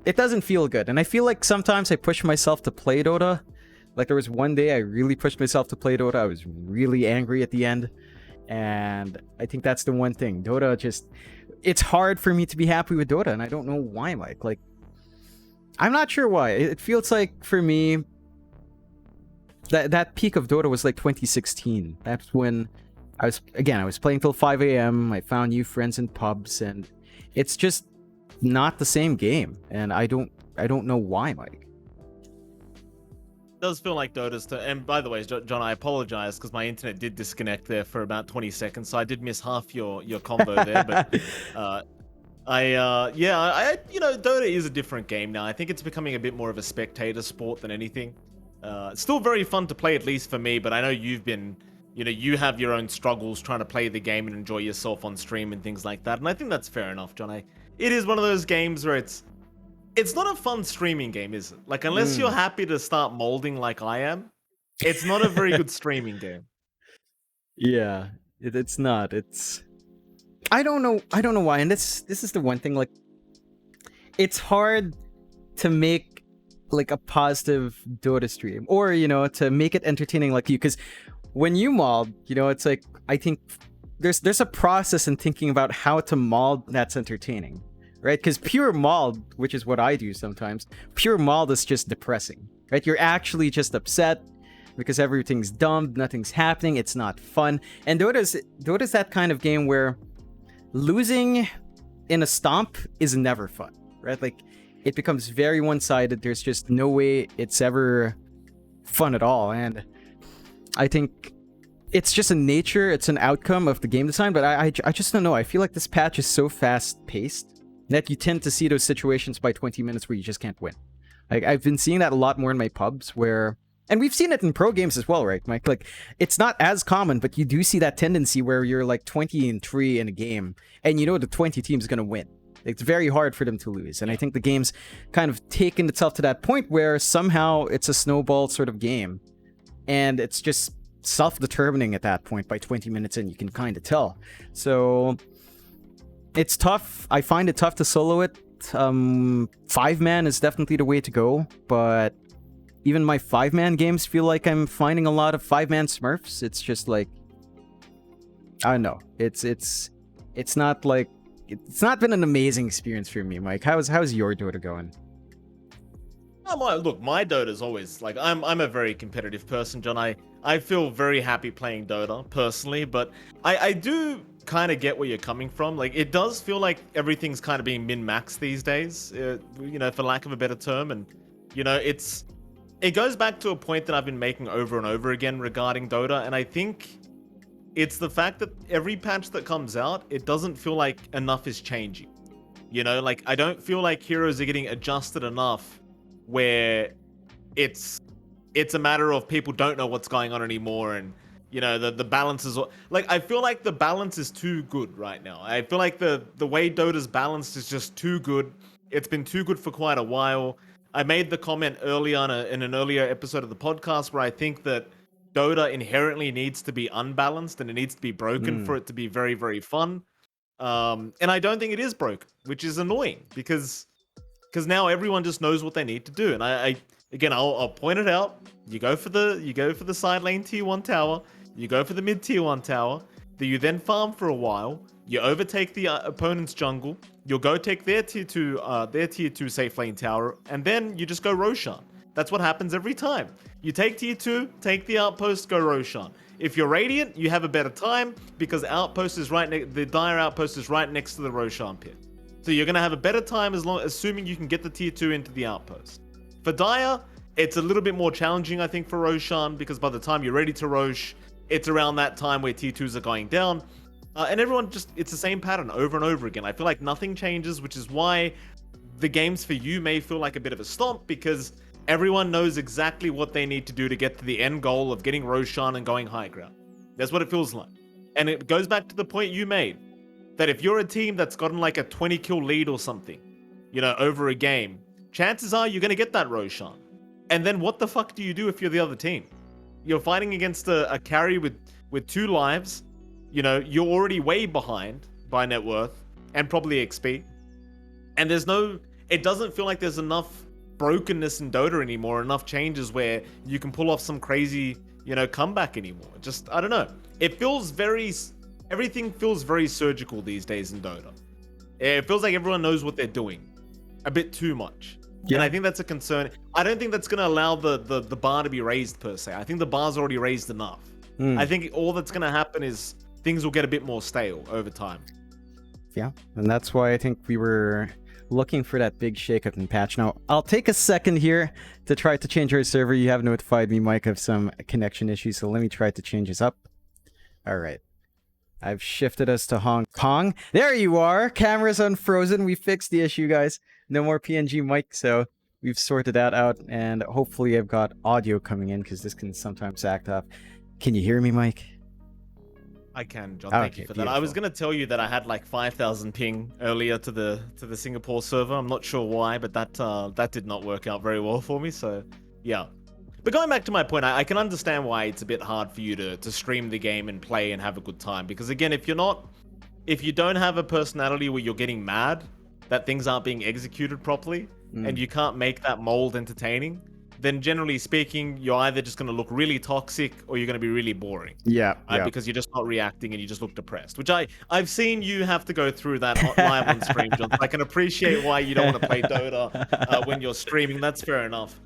it doesn't feel good. And I feel like sometimes I push myself to play Dota. Like, there was one day I really pushed myself to play Dota. I was really angry at the end. And I think that's the one thing. Dota it's hard for me to be happy with Dota, and I don't know why, Mike. Like, I'm not sure why. It feels like, for me, that peak of Dota was like 2016. That's when I was playing till 5 a.m. I found new friends in pubs, and it's just not the same game. And I don't know why, Mike. Does feel like Dota's and by the way, John, I apologize because my internet did disconnect there for about 20 seconds, so I did miss half your combo there. But Dota is a different game now. I think it's becoming a bit more of a spectator sport than anything. It's still very fun to play, at least for me, but I know you have your own struggles trying to play the game and enjoy yourself on stream and things like that, and I think that's fair enough, John. It is one of those games where it's not a fun streaming game, is it? Like, unless you're happy to start molding like I am, it's not a very good streaming game. Yeah, it's not. I don't know why. And this is the one thing, like, it's hard to make like a positive Dota stream, or to make it entertaining like you, because when you mold, it's like, I think there's a process in thinking about how to mold that's entertaining. Right? Because pure mold, which is what I do sometimes, pure mold is just depressing. Right? You're actually just upset because everything's dumb, nothing's happening, it's not fun. And Dota's that kind of game where losing in a stomp is never fun. Right? Like, it becomes very one-sided. There's just no way it's ever fun at all. And I think it's just a nature, it's an outcome of the game design, but I just don't know. I feel like this patch is so fast-paced that you tend to see those situations by 20 minutes where you just can't win. Like, I've been seeing that a lot more in my pubs where, and we've seen it in pro games as well, right, Mike? Like, it's not as common, but you do see that tendency where you're like 20-3 in a game, and the 20 team is going to win. It's very hard for them to lose. And I think the game's kind of taken itself to that point where somehow it's a snowball sort of game. And it's just self-determining at that point by 20 minutes in, you can kind of tell. So it's tough. I find it tough to solo it. 5-man is definitely the way to go, but even my 5-man games feel like I'm finding a lot of 5-man smurfs. It's just like, I don't know. It's not like, it's not been an amazing experience for me, Mike. How's your Dota going? Look, my Dota's always like, I'm a very competitive person, John. I feel very happy playing Dota personally, but I do kind of get where you're coming from. Like, it does feel like everything's kind of being min-maxed these days, for lack of a better term. And it goes back to a point that I've been making over and over again regarding Dota, and I think it's the fact that every patch that comes out, it doesn't feel like enough is changing. Like, I don't feel like heroes are getting adjusted enough where it's a matter of people don't know what's going on anymore, and The balance is like, I feel like the balance is too good right now. I feel like the way Dota's balanced is just too good. It's been too good for quite a while. I made the comment earlier in an earlier episode of the podcast where I think that Dota inherently needs to be unbalanced and it needs to be broken for it to be very, very fun. And I don't think it is broken, which is annoying because now everyone just knows what they need to do. And I'll point it out. You go for the side lane tier 1 tower. You go for the mid tier 1 tower. You then farm for a while. You overtake the opponent's jungle. You'll go take their tier 2 safe lane tower, and then you just go Roshan. That's what happens every time. You take tier 2, take the outpost, go Roshan. If you're Radiant, you have a better time because the Dire outpost is right next to the Roshan pit. So you're gonna have a better time assuming you can get the tier 2 into the outpost. For Dire, it's a little bit more challenging, I think, for Roshan because by the time you're ready to Rosh, it's around that time where tier 2s are going down. And everyone it's the same pattern over and over again. I feel like nothing changes, which is why the games for you may feel like a bit of a stomp because everyone knows exactly what they need to do to get to the end goal of getting Roshan and going high ground. That's what it feels like. And it goes back to the point you made, that if you're a team that's gotten like a 20 kill lead or something, over a game, chances are you're going to get that Roshan. And then what the fuck do you do if you're the other team? You're fighting against a carry with 2 lives. You're already way behind by net worth and probably XP. And it doesn't feel like there's enough brokenness in Dota anymore, enough changes where you can pull off some crazy, comeback anymore. Just, I don't know. Everything feels very surgical these days in Dota. It feels like everyone knows what they're doing a bit too much. Yeah. And I think that's a concern. I don't think that's going to allow the bar to be raised per se. I think the bar's already raised enough. I think all that's going to happen is things will get a bit more stale over time. Yeah, and that's why I think we were looking for that big shakeup and patch. Now, I'll take a second here to try to change our server. You have notified me, Mike, of some connection issues, so let me try to change this up. All right. I've shifted us to Hong Kong. There you are. Camera's unfrozen. We fixed the issue, guys. No more PNG mic, so we've sorted that out, and hopefully I've got audio coming in because this can sometimes act up. Can you hear me, Mike? I can, John. Thank you for that. I was going to tell you that I had like 5,000 ping earlier to the Singapore server. I'm not sure why, but that did not work out very well for me. So, yeah. But going back to my point, I can understand why it's a bit hard for you to stream the game and play and have a good time. Because again, if you don't have a personality where you're getting mad that things aren't being executed properly and you can't make that mold entertaining, then generally speaking, you're either just going to look really toxic or you're going to be really boring. Yeah. Because you're just not reacting and you just look depressed, which I've seen you have to go through that live on stream, John. I can appreciate why you don't want to play Dota when you're streaming. That's fair enough.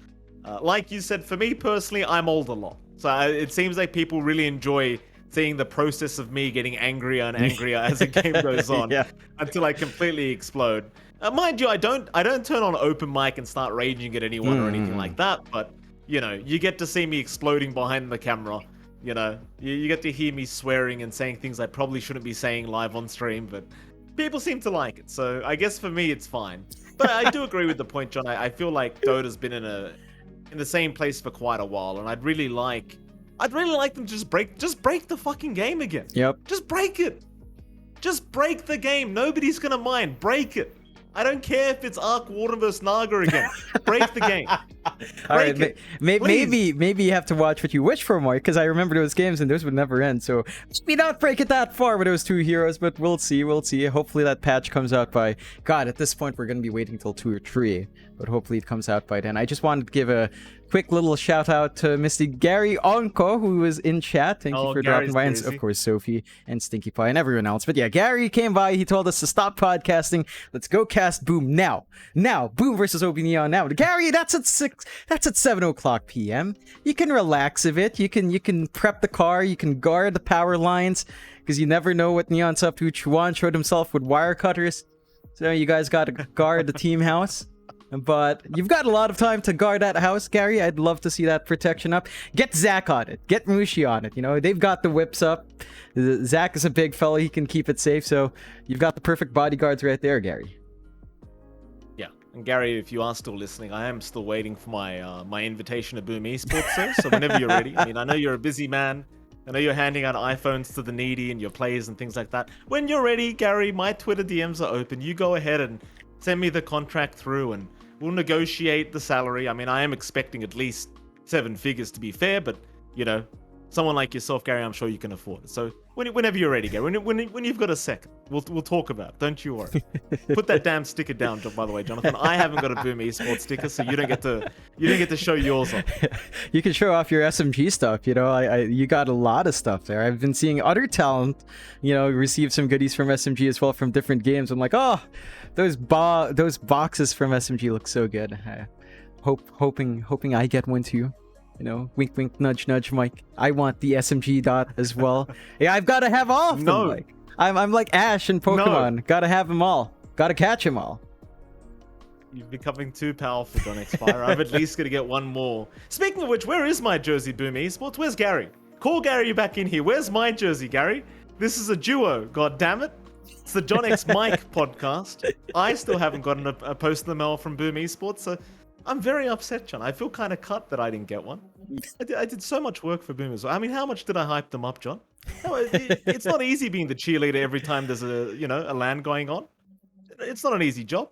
Like you said, for me personally, I'm old a lot. So it seems like people really enjoy seeing the process of me getting angrier and angrier as the game goes on until I completely explode. Mind you, I don't turn on open mic and start raging at anyone or anything like that, but you get to see me exploding behind the camera. You get to hear me swearing and saying things I probably shouldn't be saying live on stream, but people seem to like it. So I guess for me it's fine. But I do agree with the point, John. I feel like Dota's been in the same place for quite a while, and I'd really like them to just break the fucking game again. Yep. Just break it. Just break the game. Nobody's gonna mind. Break it. I don't care if it's Arc Warden versus Naga again. Break the game. Break it. Maybe you have to watch what you wish for, Mike, because I remember those games and those would never end. So maybe not break it that far with those 2 heroes, but we'll see. Hopefully that patch comes out by... God, at this point we're going to be waiting till 2 or 3, but hopefully it comes out by then. I just wanted to give a quick little shout out to Mr. Gary Onko, who was in chat. Thank you for dropping by, and of course Sophie and Stinky Pie and everyone else. But yeah, Gary came by. He told us to stop podcasting. Let's go cast Boom now. Boom versus OB Neon now. Gary, that's at 7 o'clock p.m. You can relax a bit. You can prep the car. You can guard the power lines because you never know what Neon's up to. Chuan showed himself with wire cutters, so you guys got to guard the team house. But you've got a lot of time to guard that house, Gary. I'd love to see that protection up. Get Zach on it. Get Mushi on it. They've got the whips up. Zach is a big fella. He can keep it safe. So you've got the perfect bodyguards right there, Gary. Yeah. And Gary, if you are still listening, I am still waiting for my invitation to Boom Esports, sir. So whenever you're ready. I know you're a busy man. I know you're handing out iPhones to the needy and your players and things like that. When you're ready, Gary, my Twitter DMs are open. You go ahead and send me the contract through and we'll negotiate the salary. I mean, I am expecting at least 7 figures to be fair, but, you know, someone like yourself, Gary, I'm sure you can afford it. So whenever you're ready, Gary, when you've got a second, we'll talk about it. Don't you worry. Put that damn sticker down, by the way, Jonathan. I haven't got a Boom Esports sticker, so you don't get to show yours off. You can show off your SMG stuff. You know, you got a lot of stuff there. I've been seeing other talent, you know, receive some goodies from SMG as well from different games. I'm like, oh, those boxes from SMG look so good. Hoping I get one too. You know, wink, wink, nudge, nudge, Mike. I want the SMG dot as well. Yeah, I've got to have all of them, Mike. I'm like Ash in Pokemon. No. Gotta have them all. Gotta catch them all. You're becoming too powerful, johnxmike. I'm at least going to get one more. Speaking of which, where is my jersey, Boom Esports? Where's Gary? Call Gary back in here. Where's my jersey, Gary? This is a duo, god damn it. It's the johnxmike podcast. I still haven't gotten a post in the mail from Boom Esports, so I'm very upset, John. I feel kind of cut that I didn't get one. I did so much work for Boomers. I mean, how much did I hype them up, John? No, it's not easy being the cheerleader every time there's a LAN going on. It's not an easy job.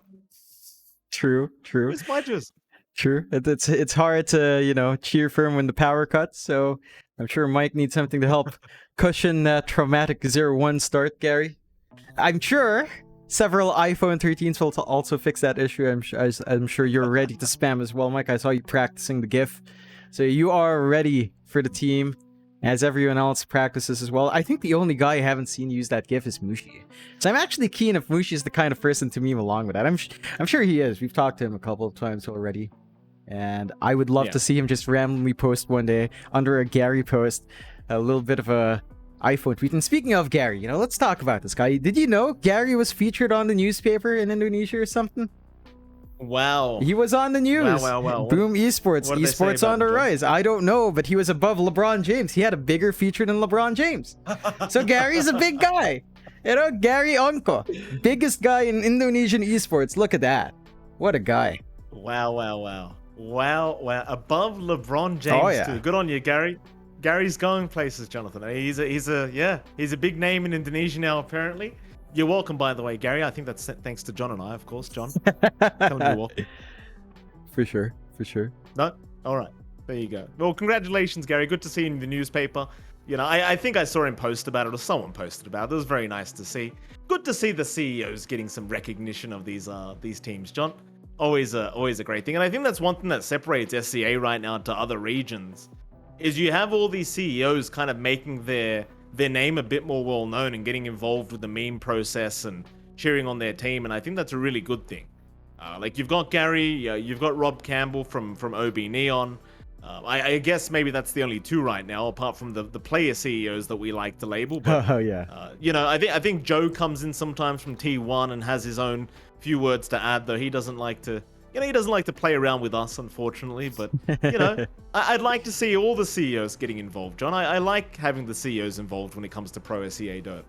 True. It's my jersey. True. It's hard to, cheer for him when the power cuts. So I'm sure Mike needs something to help cushion that traumatic 0-1 start, Gary. I'm sure several iPhone 13s will also fix that issue. I'm sure you're ready to spam as well, Mike. I saw you practicing the GIF. So you are ready for the team, as everyone else practices as well. I think the only guy I haven't seen use that GIF is Mushi. So I'm actually keen if Mushi is the kind of person to meme along with that. I'm sure he is. We've talked to him a couple of times already. And I would love to see him just randomly post one day under a Gary post, a little bit of a iPhone tweet. And speaking of Gary, let's talk about this guy. Did you know Gary was featured on the newspaper in Indonesia or something? Wow. He was on the news. Wow. Boom Esports. Esports on the rise. I don't know, but he was above LeBron James. He had a bigger feature than LeBron James. So Gary's a big guy. Gary Onko. Biggest guy in Indonesian esports. Look at that. What a guy. Wow. Above LeBron James too. Good on you, Gary. Gary's going places, Jonathan. He's a big name in Indonesia now, apparently. You're welcome, by the way, Gary. I think that's thanks to John and I, of course. John, tell him you're welcome. For sure. No? All right. There you go. Well, congratulations, Gary. Good to see you in the newspaper. I think I saw him post about it, or someone posted about it. It was very nice to see. Good to see the CEOs getting some recognition of these teams, John. Always a great thing. And I think that's one thing that separates SCA right now to other regions, is you have all these CEOs kind of making their name a bit more well known and getting involved with the meme process and cheering on their team, and I think that's a really good thing. Like you've got Gary, you've got Rob Campbell from OB Neon. I guess maybe that's the only two right now, apart from the player CEOs that we like to label. But, I think Joe comes in sometimes from T1 and has his own few words to add, though he doesn't like to. He doesn't like to play around with us, unfortunately, but, I'd like to see all the CEOs getting involved, John. I like having the CEOs involved when it comes to Pro SEA Dirt.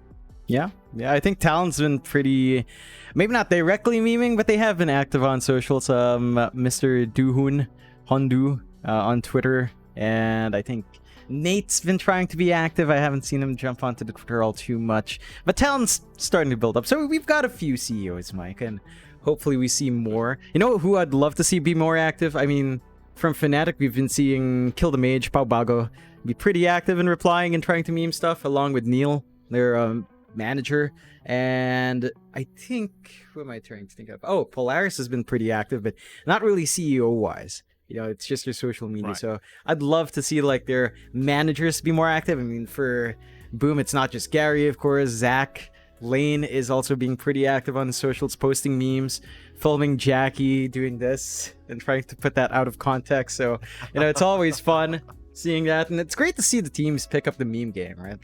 Yeah, I think Talon's been pretty, maybe not directly memeing, but they have been active on socials. Mr. Duhun Hondu on Twitter, and I think Nate's been trying to be active. I haven't seen him jump onto the Twitter all too much, but Talon's starting to build up. So we've got a few CEOs, Mike, and hopefully we see more. You know who I'd love to see be more active? I mean, from Fnatic, we've been seeing Kill the Mage, Pau Bago, be pretty active in replying and trying to meme stuff, along with Neil, their manager. And I think, who am I trying to think of? Oh, Polaris has been pretty active, but not really CEO-wise. It's just their social media. Right. So I'd love to see their managers be more active. I mean, for Boom, it's not just Gary, of course. Zach Lane is also being pretty active on the socials, posting memes, filming Jackie doing this and trying to put that out of context. So, it's always fun seeing that. And it's great to see the teams pick up the meme game, right?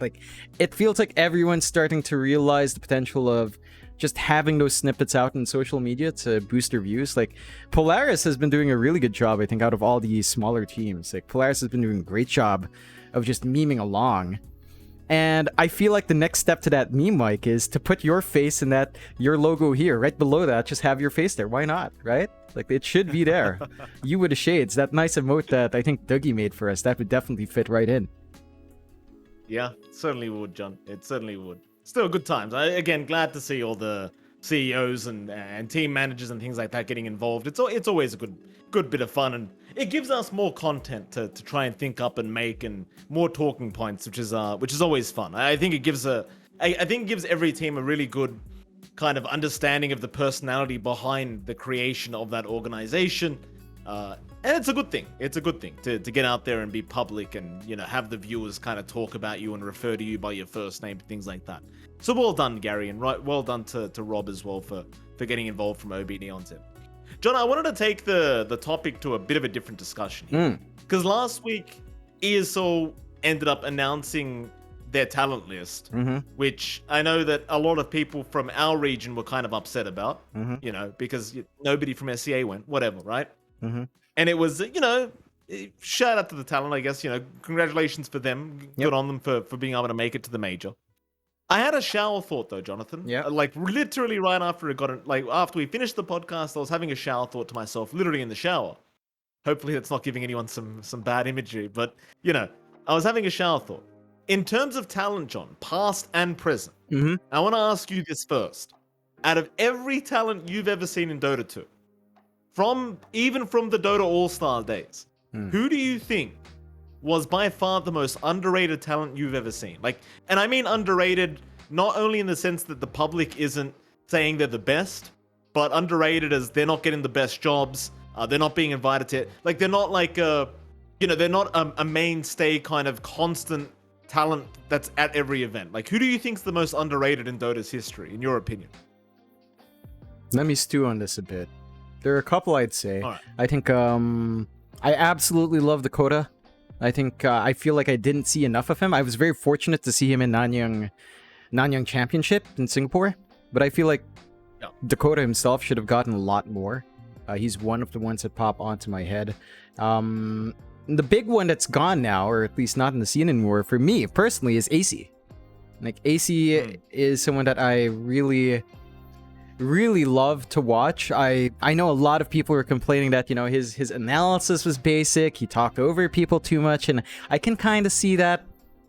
It feels like everyone's starting to realize the potential of just having those snippets out in social media to boost their views. Polaris has been doing a really good job, I think, out of all these smaller teams. Polaris has been doing a great job of just memeing along. And I feel like the next step to that meme, Mike, is to put your face in your logo here, right below that. Just have your face there. Why not, right? It should be there. You with the shades. That nice emote that I think Dougie made for us, that would definitely fit right in. Yeah, certainly would, John. It certainly would. Still good times. Again, glad to see all the CEOs and team managers and things like that getting involved. It's always a good bit of fun, and it gives us more content to try and think up and make, and more talking points, which is always fun. I think it gives every team a really good kind of understanding of the personality behind the creation of that organization. And it's a good thing. It's a good thing to get out there and be public and, have the viewers kind of talk about you and refer to you by your first name, things like that. So well done, Gary, and well done to Rob as well for getting involved from OB Neon's end. John, I wanted to take the topic to a bit of a different discussion here. Because last week, ESL ended up announcing their talent list, which I know that a lot of people from our region were kind of upset about, because nobody from SCA went, whatever, right? And it was, shout out to the talent, I guess, congratulations for them. Good on them for being able to make it to the major. I had a shower thought though, Jonathan. Yeah. Like literally right after after we finished the podcast, I was having a shower thought to myself, literally in the shower. Hopefully that's not giving anyone some bad imagery, but I was having a shower thought. In terms of talent, John, past and present, I want to ask you this first. Out of every talent you've ever seen in Dota 2, even from the Dota All-Star days, who do you think was by far the most underrated talent you've ever seen? And I mean underrated not only in the sense that the public isn't saying they're the best, but underrated as they're not getting the best jobs, they're not being invited to, they're not they're not a mainstay kind of constant talent that's at every event. Who do you think's the most underrated in Dota's history, in your opinion? Let me stew on this a bit. There are a couple I'd say. All right. I think I absolutely love Dakota. I think I feel like I didn't see enough of him. I was very fortunate to see him in Nanyang Championship in Singapore, but I feel like Dakota himself should have gotten a lot more. He's one of the ones that pop onto my head. The big one that's gone now, or at least not in the scene anymore, for me personally, is AC. AC is someone that I really love to watch. I know a lot of people were complaining that, his analysis was basic, he talked over people too much, and I can kind of see that.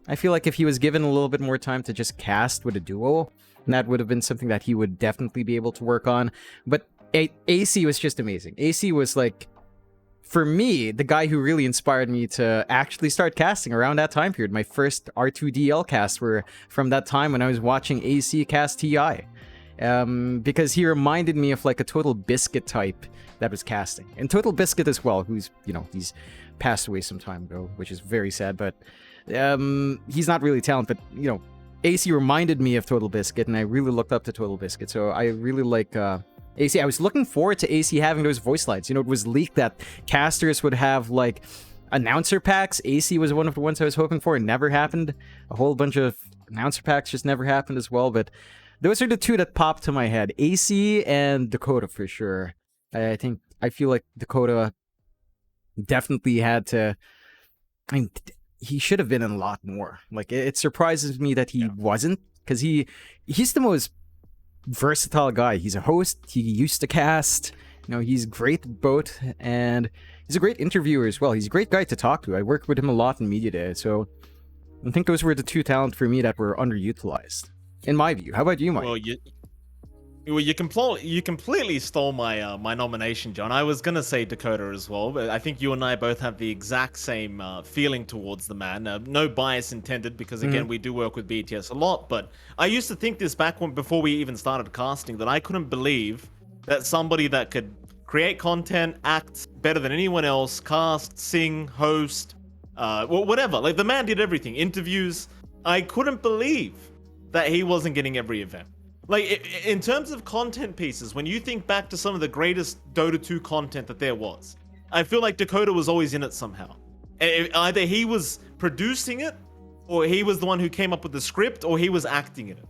I feel like if he was given a little bit more time to just cast with a duo, that would have been something that he would definitely be able to work on. But AC was just amazing. AC was for me, the guy who really inspired me to actually start casting around that time period. My first R2DL casts were from that time when I was watching AC cast TI. Because he reminded me of a Total Biscuit type that was casting. And Total Biscuit as well, who's, he's passed away some time ago, which is very sad, but he's not really talented, but, AC reminded me of Total Biscuit, and I really looked up to Total Biscuit, so I really like AC. I was looking forward to AC having those voice lines. It was leaked that casters would have, announcer packs. AC was one of the ones I was hoping for. It never happened. A whole bunch of announcer packs just never happened as well, but those are the two that popped to my head. AC and Dakota for sure. I feel like Dakota definitely had to... he should have been in a lot more. It surprises me that he wasn't, because he's the most versatile guy. He's a host, he used to cast, he's great at both, and he's a great interviewer as well. He's a great guy to talk to. I worked with him a lot in Media Day, so I think those were the two talents for me that were underutilized, in my view. How about you, Mike? Well, you completely stole my my nomination, John. I was gonna say Dakota as well, but I think you and I both have the exact same feeling towards the man. No bias intended, because again, we do work with BTS a lot. But I used to think this back before we even started casting, that I couldn't believe that somebody that could create content, act better than anyone else, cast, sing, host, whatever. The man did everything. Interviews. I couldn't believe that he wasn't getting every event. In terms of content pieces, when you think back to some of the greatest Dota 2 content that there was, I feel like Dakota was always in it somehow. Either he was producing it, or he was the one who came up with the script, or he was acting in it.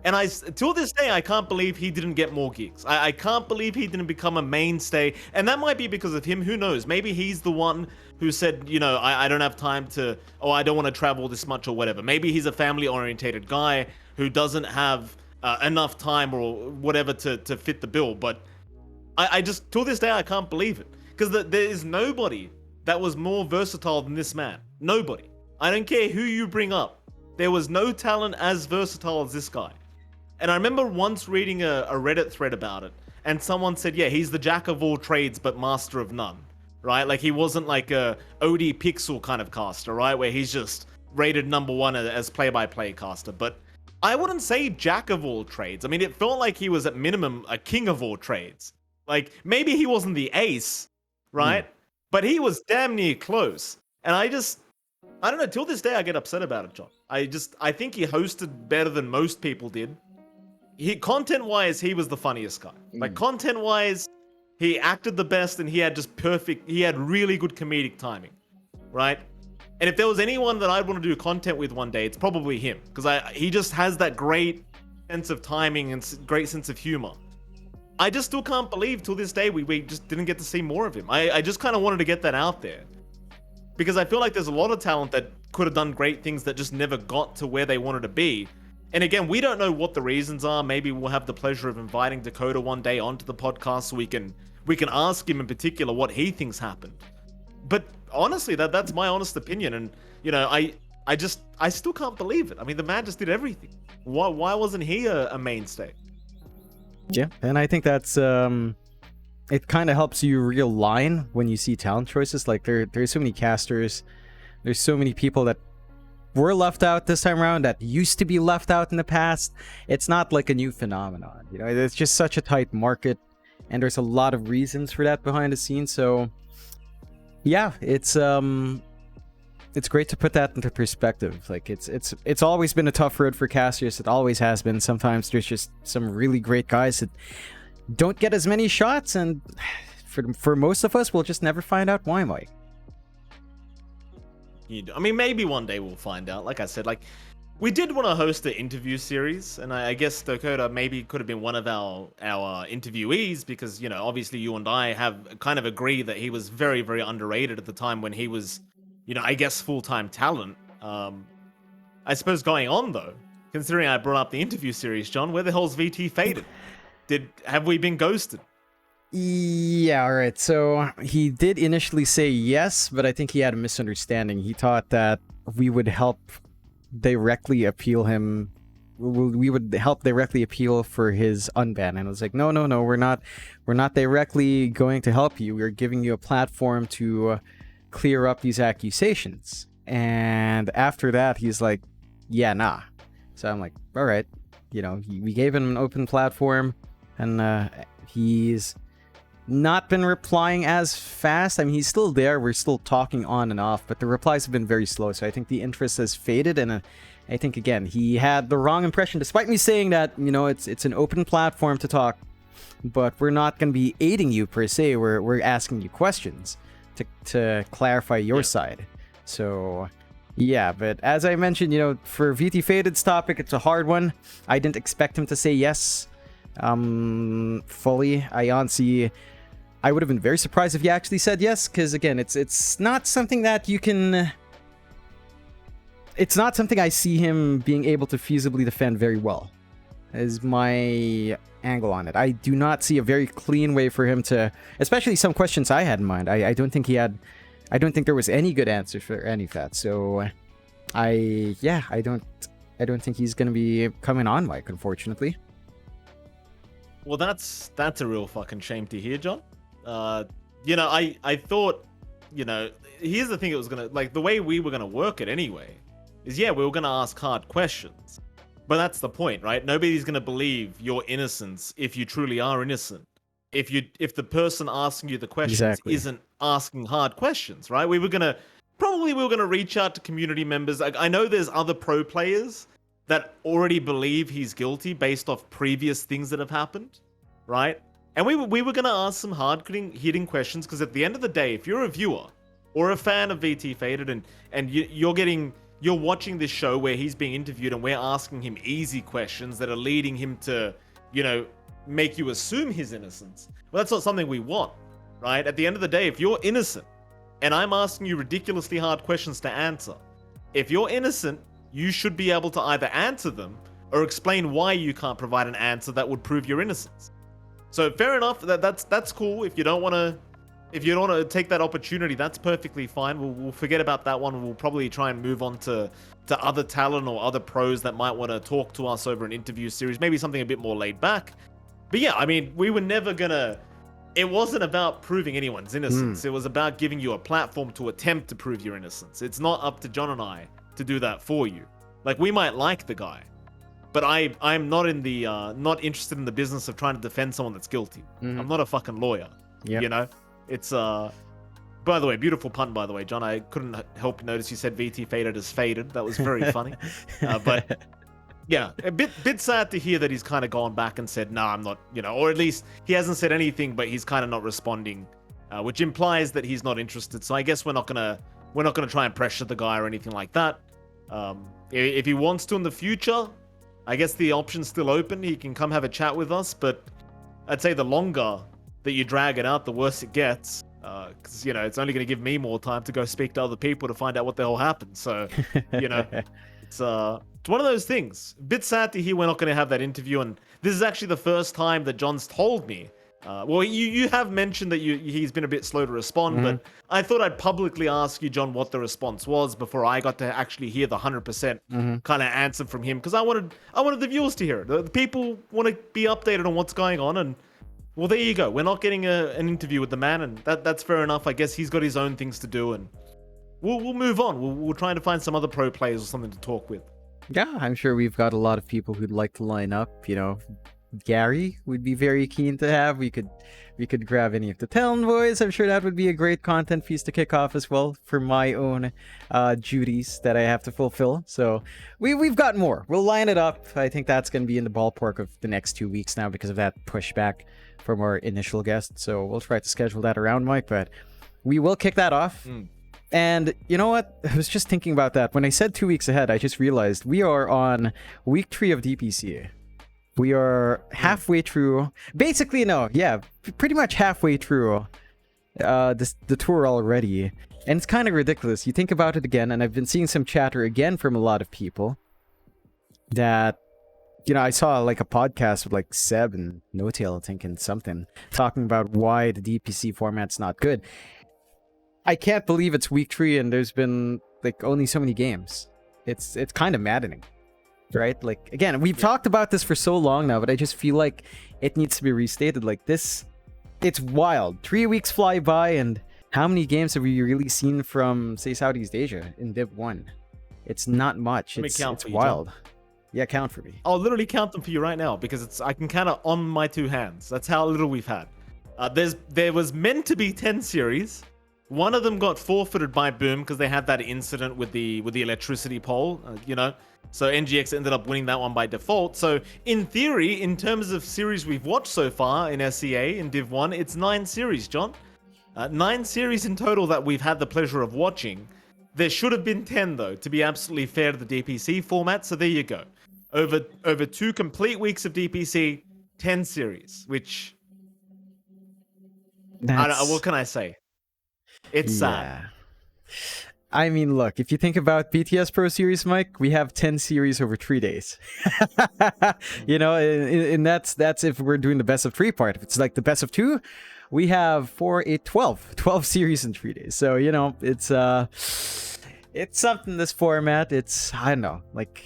And till this day, I can't believe he didn't get more gigs. I can't believe he didn't become a mainstay. And that might be because of him. Who knows? Maybe he's the one who said, I don't have time to, I don't want to travel this much or whatever. Maybe he's a family-orientated guy who doesn't have enough time or whatever to fit the bill. But I just, till this day, I can't believe it. Because there is nobody that was more versatile than this man. Nobody. I don't care who you bring up. there was no talent as versatile as this guy. And I remember once reading a Reddit thread about it, and someone said, yeah, he's the jack of all trades but master of none, right? Like, he wasn't like a OD Pixel kind of caster, right? Where he's just rated number one as play-by-play caster. But I wouldn't say jack of all trades. I mean, it felt like he was at minimum a king of all trades. Like, maybe he wasn't the ace, right? But he was damn near close. And I don't know, till this day I get upset about it, John. I think he hosted better than most people did. Content-wise, he was the funniest guy. Like, content-wise, he acted the best, and he had really good comedic timing, right? And if there was anyone that I'd want to do content with one day, it's probably him. Because he just has that great sense of timing and great sense of humor. I just still can't believe till this day we just didn't get to see more of him. I just kind of wanted to get that out there. Because I feel like there's a lot of talent that could have done great things that just never got to where they wanted to be. And again, we don't know what the reasons are. Maybe we'll have the pleasure of inviting Dakota one day onto the podcast so we can ask him in particular what he thinks happened. But honestly, that's my honest opinion. And, you know, I still can't believe it. I mean, the man just did everything. Why wasn't he a mainstay? Yeah, and I think that's it kind of helps you realign when you see talent choices. Like, there's so many casters, there's so many people that were left out this time around that used to be left out in the past. It's not like a new phenomenon, you know. It's just such a tight market, and there's a lot of reasons for that behind the scenes. So yeah, it's great to put that into perspective. Like, it's always been a tough road for casters. It always has been. Sometimes there's just some really great guys that don't get as many shots, and for most of us, we'll just never find out why, Mike. I mean, maybe one day we'll find out. Like I said, like, we did want to host an interview series, and I guess Dakota maybe could have been one of our interviewees, because, you know, obviously you and I have kind of agreed that he was very, very underrated at the time when he was, you know, I guess full-time talent. I suppose going on, though, considering I brought up the interview series, John, where the hell's VT faded? Have we been ghosted? Yeah, all right. So he did initially say yes, but I think he had a misunderstanding. He thought that we would help directly appeal him. We would help directly appeal for his unban, and I was like, no, we're not directly going to help you. We're giving you a platform to clear up these accusations. And after that, he's like, yeah, nah. So I'm like, all right, you know, we gave him an open platform, and he's not been replying as fast. I mean, he's still there. We're still talking on and off, but the replies have been very slow. So I think the interest has faded, and I think, again, he had the wrong impression, despite me saying that, you know, it's an open platform to talk, but we're not going to be aiding you per se. We're asking you questions to clarify your side. So yeah, but as I mentioned, you know, for VT Faded's topic, it's a hard one. I didn't expect him to say yes fully. I would have been very surprised if he actually said yes, because again, it's not something that you can. It's not something I see him being able to feasibly defend very well, is my angle on it. I do not see a very clean way for him to, especially some questions I had in mind. I don't think there was any good answer for any of that. So I don't think he's gonna be coming on, Mike, unfortunately. Well, that's a real fucking shame to hear, John. You know, I thought, you know, here's the thing, it was gonna, like, the way we were gonna work it anyway is, yeah, we were gonna ask hard questions, but that's the point, right? Nobody's gonna believe your innocence if you truly are innocent. If the person asking you the questions isn't asking hard questions, right? We were gonna reach out to community members. I know there's other pro players that already believe he's guilty based off previous things that have happened, right? And we were going to ask some hard-hitting questions, because at the end of the day, if you're a viewer or a fan of VT Faded and you're watching this show where he's being interviewed and we're asking him easy questions that are leading him to, you know, make you assume his innocence, well, that's not something we want, right? At the end of the day, if you're innocent and I'm asking you ridiculously hard questions to answer, if you're innocent, you should be able to either answer them or explain why you can't provide an answer that would prove your innocence. So fair enough, that's cool if you don't want to if you don't want to take that opportunity, that's perfectly fine. We'll forget about that one. We'll probably try and move on to other talent or other pros that might want to talk to us over an interview series, maybe something a bit more laid back. But yeah, I mean, we were never gonna. It wasn't about proving anyone's innocence. It was about giving you a platform to attempt to prove your innocence. It's not up to John and I to do that for you. Like, we might like the guy, but I'm not in the not interested in the business of trying to defend someone that's guilty. I'm not a fucking lawyer. Yep. You know, it's By the way, beautiful pun, by the way, John. I couldn't help notice you said VT faded as faded. That was very funny. But yeah, a bit sad to hear that he's kind of gone back and said, "Nah, I'm not," you know, or at least he hasn't said anything, but he's kind of not responding, which implies that he's not interested. So I guess we're not gonna try and pressure the guy or anything like that. If he wants to in the future, I guess the option's still open. He can come have a chat with us, but I'd say the longer that you drag it out, the worse it gets. Because, you know, it's only going to give me more time to go speak to other people to find out what the hell happened. So, you know, it's one of those things. A bit sad to hear we're not going to have that interview. And this is actually the first time that John's told me. Well, you have mentioned that he's been a bit slow to respond, but I thought I'd publicly ask you, John, what the response was before I got to actually hear the 100% kind of answer from him. Because I wanted the viewers to hear it. The people want to be updated on what's going on. And well, there you go. We're not getting an interview with the man, and that's fair enough. I guess he's got his own things to do, and we'll move on. We'll try to find some other pro players or something to talk with. Yeah, I'm sure we've got a lot of people who'd like to line up. You know, Gary would be very keen to have. We could grab any of the Talon boys. I'm sure that would be a great content piece to kick off as well for my own duties that I have to fulfill. So we've got more. We'll line it up. I think that's going to be in the ballpark of the next 2 weeks now because of that pushback from our initial guest. So we'll try to schedule that around, Mike, but we will kick that off. And you know what? I was just thinking about that. When I said 2 weeks ahead, I just realized we are on week 3 of DPC. We are halfway through. Basically, no. Yeah, pretty much halfway through the tour already. And it's kind of ridiculous. You think about it again, and I've been seeing some chatter again from a lot of people that, you know, I saw like a podcast with like Seb and No Tail, I think, and something talking about why the DPC format's not good. I can't believe it's week 3 and there's been like only so many games. It's kind of maddening, right? Like, again, we've talked about this for so long now, but I just feel like it needs to be restated. Like this, it's wild. 3 weeks fly by, and how many games have we really seen from, say, Southeast Asia in Div 1? It's not much. It's wild. John. Yeah, count for me. I'll literally count them for you right now because I can count it on my 2 hands. That's how little we've had. There was meant to be 10 series. One of them got forfeited by Boom because they had that incident with the electricity pole, you know. So NGX ended up winning that one by default. So in theory, in terms of series we've watched so far in SEA in Div 1, it's 9 series, John. 9 series in total that we've had the pleasure of watching. There should have been 10 though, to be absolutely fair to the DPC format. So there you go. Over 2 complete weeks of DPC, 10 series, which I don't, what can I say? It's sad. I mean, look, if you think about BTS Pro Series, Mike, we have 10 series over 3 days. You know, and that's if we're doing the best of 3 part. If it's like the best of 2, we have 12 series in 3 days. So, you know, it's something, this format. It's, I don't know, like,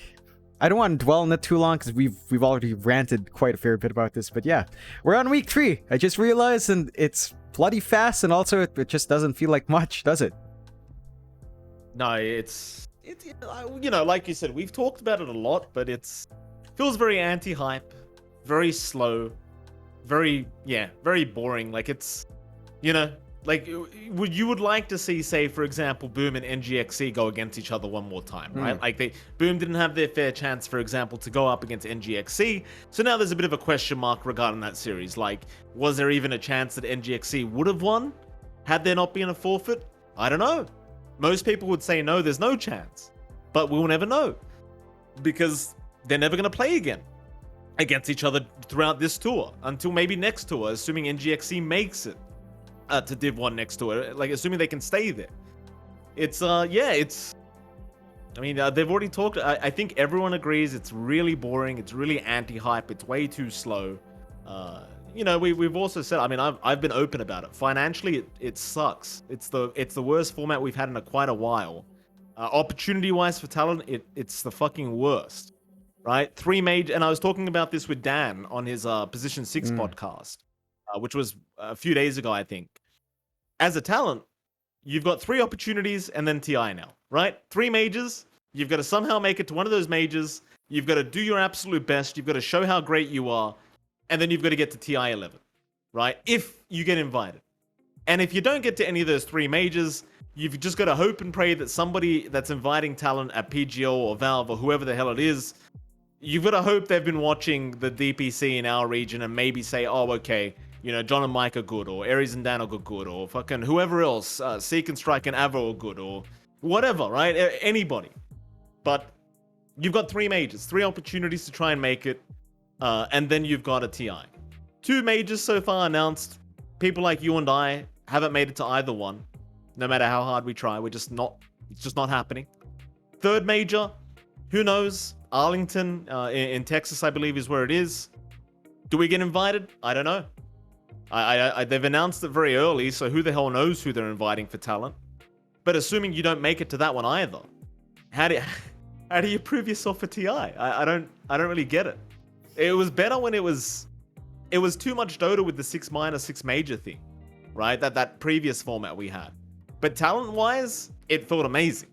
I don't want to dwell on it too long because we've already ranted quite a fair bit about this. But yeah, we're on week 3. I just realized, and it's bloody fast, and also it just doesn't feel like much, does it? No, it's you know, like you said, we've talked about it a lot, but feels very anti-hype, very slow, very boring. Like it's, you know, like you would like to see, say, for example, Boom and NGXC go against each other one more time, right? Like Boom didn't have their fair chance, for example, to go up against NGXC. So now there's a bit of a question mark regarding that series. Like, was there even a chance that NGXC would have won had there not been a forfeit? I don't know. Most people would say no, there's no chance. But we'll never know. Because they're never going to play again against each other throughout this tour. Until maybe next tour, assuming NGXC makes it to Div 1 next tour. Like, assuming they can stay there. It's, I mean, they've already talked. I think everyone agrees it's really boring. It's really anti-hype. It's way too slow. we've also said. I mean, I've been open about it. Financially, it sucks. It's the worst format we've had in quite a while. Opportunity wise for talent, it's the fucking worst. Right? Three major, and I was talking about this with Dan on his Position 6 podcast, which was a few days ago, I think. As a talent, you've got three opportunities and then TI now, right? Three majors. You've got to somehow make it to one of those majors. You've got to do your absolute best. You've got to show how great you are. And then you've got to get to TI 11, right? If you get invited. And if you don't get to any of those three majors, you've just got to hope and pray that somebody that's inviting talent at PGO or Valve or whoever the hell it is, you've got to hope they've been watching the DPC in our region and maybe say, oh, okay, John and Mike are good, or Aries and Dan are good, or fucking whoever else, Seek and Strike and Avo are good, or whatever, right? Anybody. But you've got three majors, three opportunities to try and make it, and then you've got a TI. Two majors so far announced. People like you and I haven't made it to either one, no matter how hard we try. It's just not happening. Third major, who knows? Arlington in Texas, I believe, is where it is. Do we get invited? I don't know. They've announced it very early, so who the hell knows who they're inviting for talent? But assuming you don't make it to that one either, how do you prove yourself for TI? I don't really get it. It was better when it was too much Dota with the 6 minor 6 major thing, right? That previous format we had. But talent wise, it felt amazing.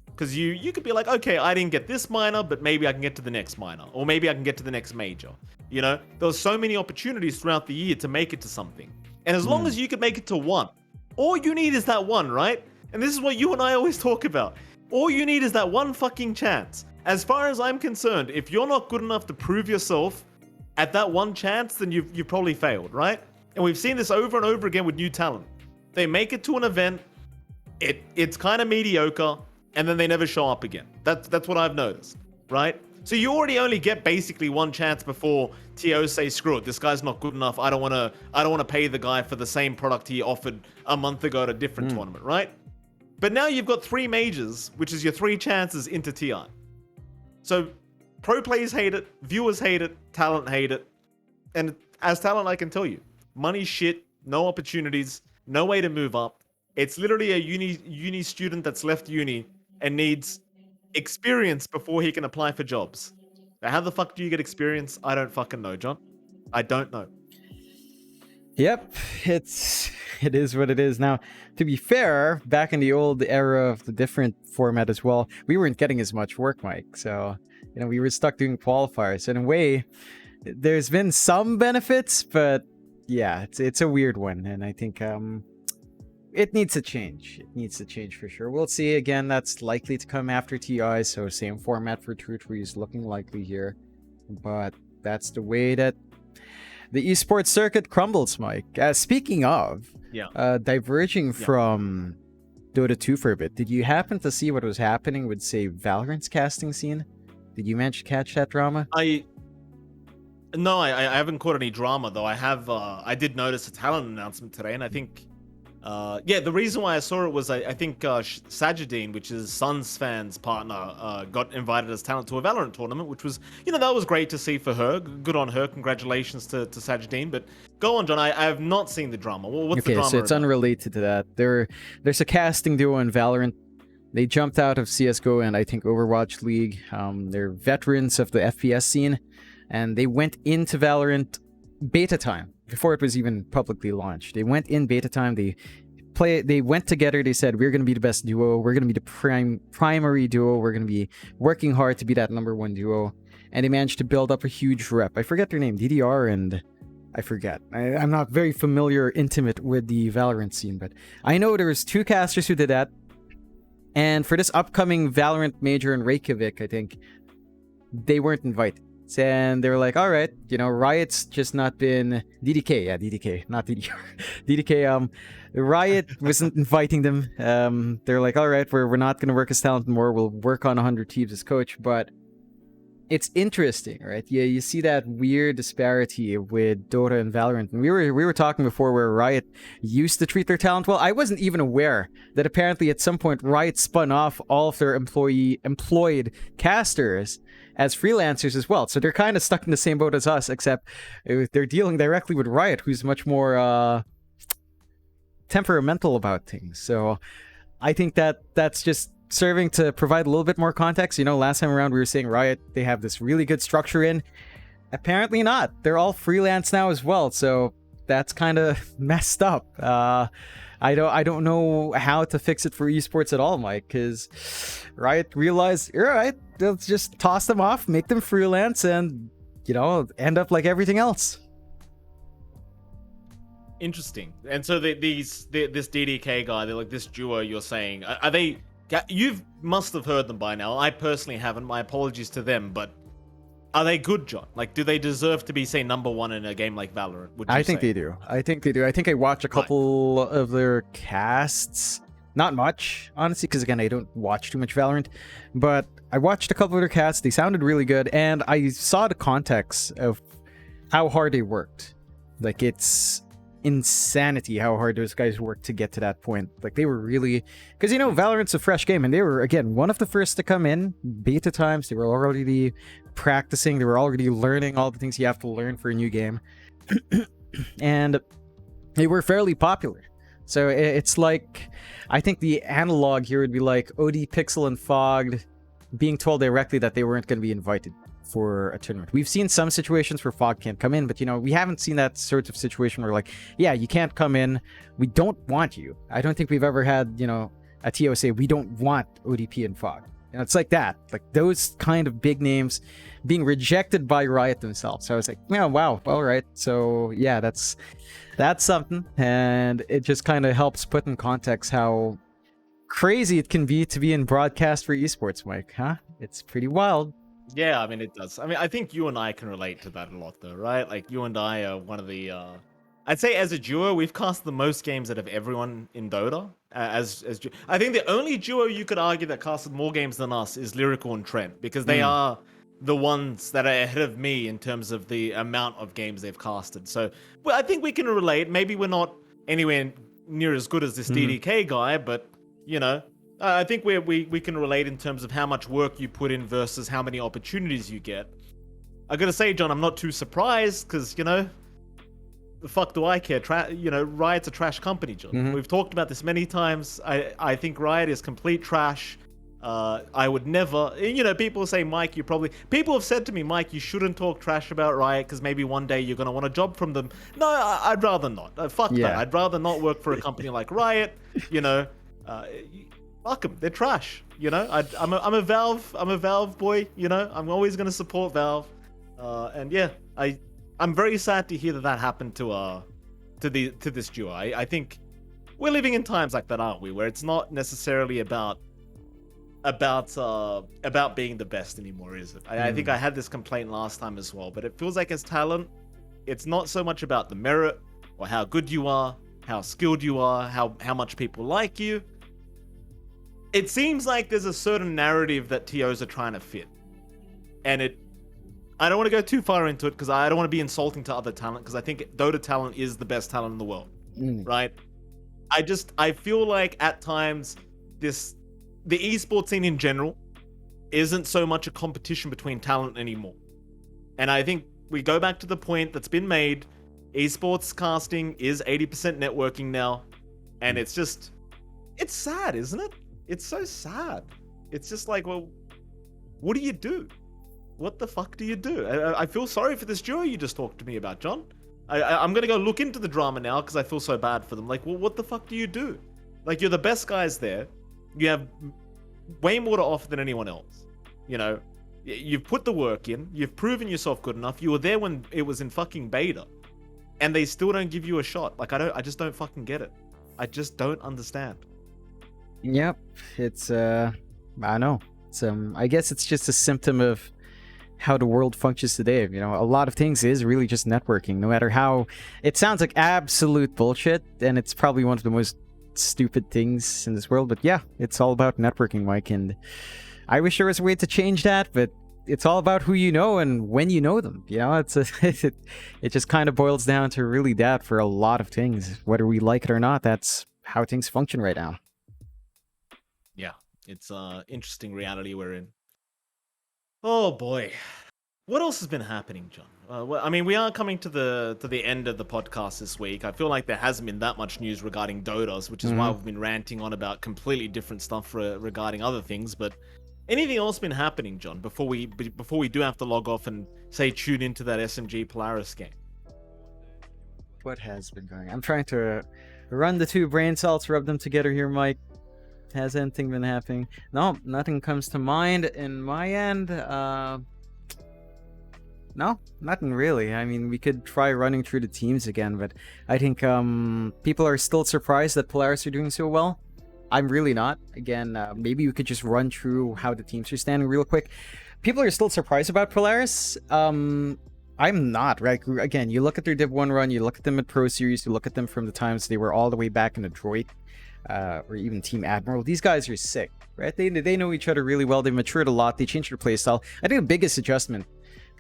Because you could be like, okay, I didn't get this minor, but maybe I can get to the next minor. Or maybe I can get to the next major. There were so many opportunities throughout the year to make it to something. And as long as you could make it to one, all you need is that one, right? And this is what you and I always talk about. All you need is that one fucking chance. As far as I'm concerned, if you're not good enough to prove yourself at that one chance, then you've probably failed, right? And we've seen this over and over again with new talent. They make it to an event, it's kind of mediocre, and then they never show up again. That's what I've noticed, right? So you already only get basically one chance before TOs say, screw it, this guy's not good enough. I don't want to pay the guy for the same product he offered a month ago at a different tournament, right? But now you've got three majors, which is your three chances into TI. So pro players hate it, viewers hate it, talent hate it. And as talent, I can tell you, money shit, no opportunities, no way to move up. It's literally a uni student that's left uni and needs experience before he can apply for jobs. Now, how the fuck do you get experience? I don't fucking know, John. I don't know. Yep, it is what it is. Now, to be fair, back in the old era of the different format as well, we weren't getting as much work, Mike. So, we were stuck doing qualifiers. In a way, there's been some benefits, but yeah, it's a weird one. And I think it needs to change. It needs to change for sure. We'll see. Again, that's likely to come after TI, so same format for True Tree is looking likely here. But that's the way that the esports circuit crumbles, Mike. Speaking of, diverging from Dota 2 for a bit, did you happen to see what was happening with, say, Valorant's casting scene? Did you manage to catch that drama? No, I haven't caught any drama though. I did notice a talent announcement today, and I think the reason why I saw it was I think Sajidine, which is Suns fans' partner, got invited as talent to a Valorant tournament, which was, that was great to see for her. Good on her. Congratulations to Sajidine. But go on, John. I have not seen the drama. What's the drama? Okay, so it's unrelated to that. There's a casting duo in Valorant. They jumped out of CSGO and I think Overwatch League. They're veterans of the FPS scene, and they went into Valorant beta time before it was even publicly launched. They went in beta time. They went together. They said, we're going to be the best duo. We're going to be the primary duo. We're going to be working hard to be that #1 duo. And they managed to build up a huge rep. I forget their name, DDR, and I forget. I'm not very familiar or intimate with the Valorant scene, but I know there was 2 casters who did that. And for this upcoming Valorant major in Reykjavik, I think, they weren't invited. And they were like, all right, Riot's just not been... DDK, not DDR. DDK, Riot wasn't inviting them. They're like, all right, we're not going to work as talent more. We'll work on 100 Thieves as coach. But it's interesting, right? Yeah, you see that weird disparity with Dota and Valorant. And we were talking before where Riot used to treat their talent well. I wasn't even aware that apparently at some point Riot spun off all of their employed casters as freelancers as well. So they're kind of stuck in the same boat as us, except they're dealing directly with Riot, who's much more temperamental about things. So I think that's just serving to provide a little bit more context. Last time around we were saying Riot, they have this really good structure in. Apparently not. They're all freelance now as well, so that's kind of messed up. I don't know how to fix it for esports at all, Mike, because Riot realized, all right, let's just toss them off, make them freelance, and end up like everything else. Interesting. And so this DDK guy, they're like this duo you're saying, are they? You must have heard them by now. I personally haven't. My apologies to them, but are they good, John? Like, do they deserve to be, say, number one in a game like Valorant? I think they do. I think I watched a couple of their casts. Not much, honestly, because again, I don't watch too much Valorant. But I watched a couple of their casts. They sounded really good, and I saw the context of how hard they worked. Like, it's insanity how hard those guys worked to get to that point. Like, they were really, because Valorant's a fresh game, and they were again one of the first to come in beta times. They were already practicing, they were already learning all the things you have to learn for a new game. And they were fairly popular. So it's like, I think the analog here would be like OD Pixel and Fogged being told directly that they weren't going to be invited for a tournament. We've seen some situations where Fog can't come in, but we haven't seen that sort of situation where like, yeah, you can't come in, we don't want you. I don't think we've ever had a TO say we don't want ODP and Fog. It's like that, like those kind of big names being rejected by Riot themselves. So I was like, yeah, wow, all right. So yeah, that's something, and it just kind of helps put in context how crazy it can be to be in broadcast for esports, Mike, huh? It's pretty wild. Yeah, I mean, it does. I mean, I think you and I can relate to that a lot, though, right? Like, you and I are one of the... I'd say as a duo, we've cast the most games out of everyone in Dota. I think the only duo you could argue that casted more games than us is Lyrical and Trent, because they are the ones that are ahead of me in terms of the amount of games they've casted. So, well, I think we can relate. Maybe we're not anywhere near as good as this DDK guy, but, I think we can relate in terms of how much work you put in versus how many opportunities you get. I gotta say, John, I'm not too surprised because, the fuck do I care? Riot's a trash company, John. We've talked about this many times. I think Riot is complete trash. I would never... people say, Mike, people have said to me, Mike, you shouldn't talk trash about Riot because maybe one day you're going to want a job from them. No, I'd rather not. Fuck that. I'd rather not work for a company like Riot. Fuck them. They're trash. I'm a Valve boy. I'm always going to support Valve. And yeah, I'm very sad to hear that happened to this duo. I think we're living in times like that, aren't we? Where it's not necessarily about being the best anymore, is it? I think I had this complaint last time as well, but it feels like as talent, it's not so much about the merit or how good you are, how skilled you are, how much people like you. It seems like there's a certain narrative that TOs are trying to fit. And I don't want to go too far into it because I don't want to be insulting to other talent, because I think Dota talent is the best talent in the world, right? I feel like at times the esports scene in general isn't so much a competition between talent anymore. And I think we go back to the point that's been made, esports casting is 80% networking now. And it's sad, isn't it? It's so sad. It's just like, well, what do you do? What the fuck do you do? I feel sorry for this duo you just talked to me about, John. I'm going to go look into the drama now because I feel so bad for them. Like, well, what the fuck do you do? Like, you're the best guys there. You have way more to offer than anyone else. You've put the work in. You've proven yourself good enough. You were there when it was in fucking beta. And they still don't give you a shot. Like, I just don't fucking get it. I just don't understand. Yep. It's, I know. It's, I guess it's just a symptom of how the world functions today. A lot of things is really just networking, no matter how it sounds like absolute bullshit, and it's probably one of the most stupid things in this world, but yeah, it's all about networking, Mike, and I wish there was a way to change that, but it's all about who you know and when you know them. You know, it just kind of boils down to really that for a lot of things. Whether we like it or not, that's how things function right now. Yeah, it's interesting reality we're in. Oh boy, what else has been happening, John? Well, I mean, we are coming to the end of the podcast this week. I feel like there hasn't been that much news regarding Dodos, which is why we've been ranting on about completely different stuff regarding other things. But anything else been happening, John? Before we do have to log off and say tune into that SMG Polaris game. What has been going? I'm trying to run the two brain cells, rub them together here, Mike. Has anything been happening? No, nothing comes to mind in my end. No, nothing really. I mean, we could try running through the teams again, but I think people are still surprised that Polaris are doing so well. I'm really not. Again, maybe we could just run through how the teams are standing real quick. People are still surprised about Polaris. I'm not, right? Again, you look at their Div 1 run, you look at them at Pro Series, you look at them from the times they were all the way back in Detroit, or even Team Admiral. These guys are sick, right? They know each other really well. They've matured a lot. They changed their playstyle. I think the biggest adjustment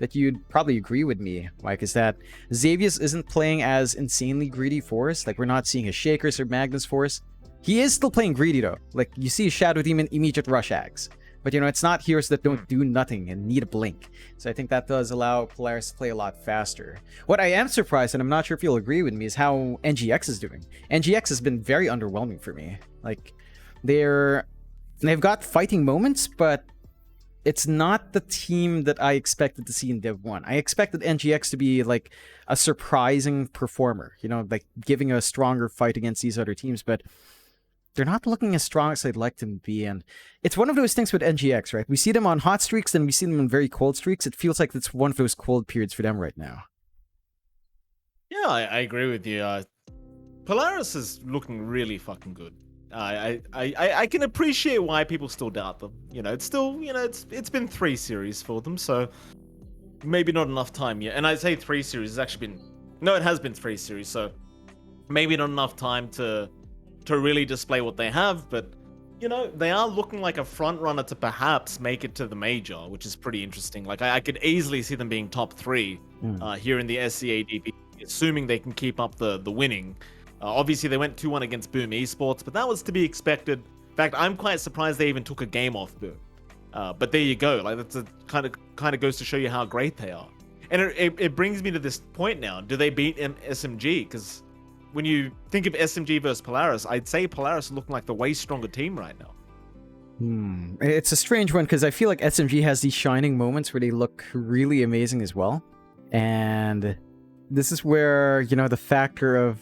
that you'd probably agree with me, Mike, is that Xavius isn't playing as insanely greedy Force. Like, we're not seeing a Shakers or Magnus Force. He is still playing greedy, though. Like, you see a Shadow Demon immediate rush ags. But, you know, it's not heroes that don't do nothing and need a blink. So I think that does allow Polaris to play a lot faster. What I am surprised, and I'm not sure if you'll agree with me, is how NGX is doing. NGX has been very underwhelming for me. Like, they've got fighting moments, but it's not the team that I expected to see in Div 1. I expected NGX to be like a surprising performer, you know, like giving a stronger fight against these other teams, but they're not looking as strong as I'd like them to be. And it's one of those things with NGX, right? We see them on hot streaks, then we see them on very cold streaks. It feels like it's one of those cold periods for them right now. Yeah, I agree with you. Polaris is looking really fucking good. I can appreciate why people still doubt them. You know, it's still, you know, it's been 3 series for them, so maybe not enough time yet. And I say 3 series, it's actually been, no, it has been 3 series, so maybe not enough time to really display what they have, but you know, they are looking like a front runner to perhaps make it to the major, which is pretty interesting. Like, I could easily see them being top 3 here in the SCADP, assuming they can keep up the winning. Obviously, they went 2-1 against Boom Esports, but that was to be expected. In fact, I'm quite surprised they even took a game off Boom. But there you go. Like, that's a kind of goes to show you how great they are. And it brings me to this point now. Do they beat SMG? Because when you think of SMG versus Polaris, I'd say Polaris is looking like the way stronger team right now. It's a strange one because I feel like SMG has these shining moments where they look really amazing as well. And this is where, you know, the factor of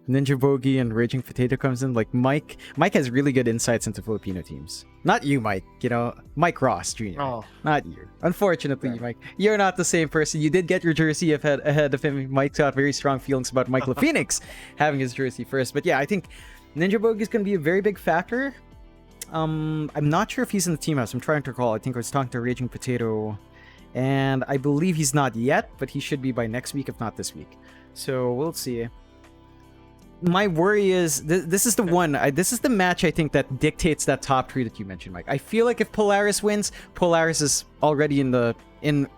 Ninja Bogey and Raging Potato comes in. Like, Mike has really good insights into Filipino teams. Not you, Mike. You know, Mike Ross Jr. Oh. Not you. Unfortunately, yeah. Mike, you're not the same person. You did get your jersey ahead of him. Mike's got very strong feelings about Michael Phoenix having his jersey first. But yeah, I think Ninja Bogey is going to be a very big factor. I'm not sure if he's in the team house. I'm trying to recall. I think I was talking to Raging Potato, and I believe he's not yet, but he should be by next week, if not this week. So we'll see. My worry is this is the one. This is the match I think that dictates that top 3 that you mentioned, Mike. I feel like if Polaris wins, Polaris is already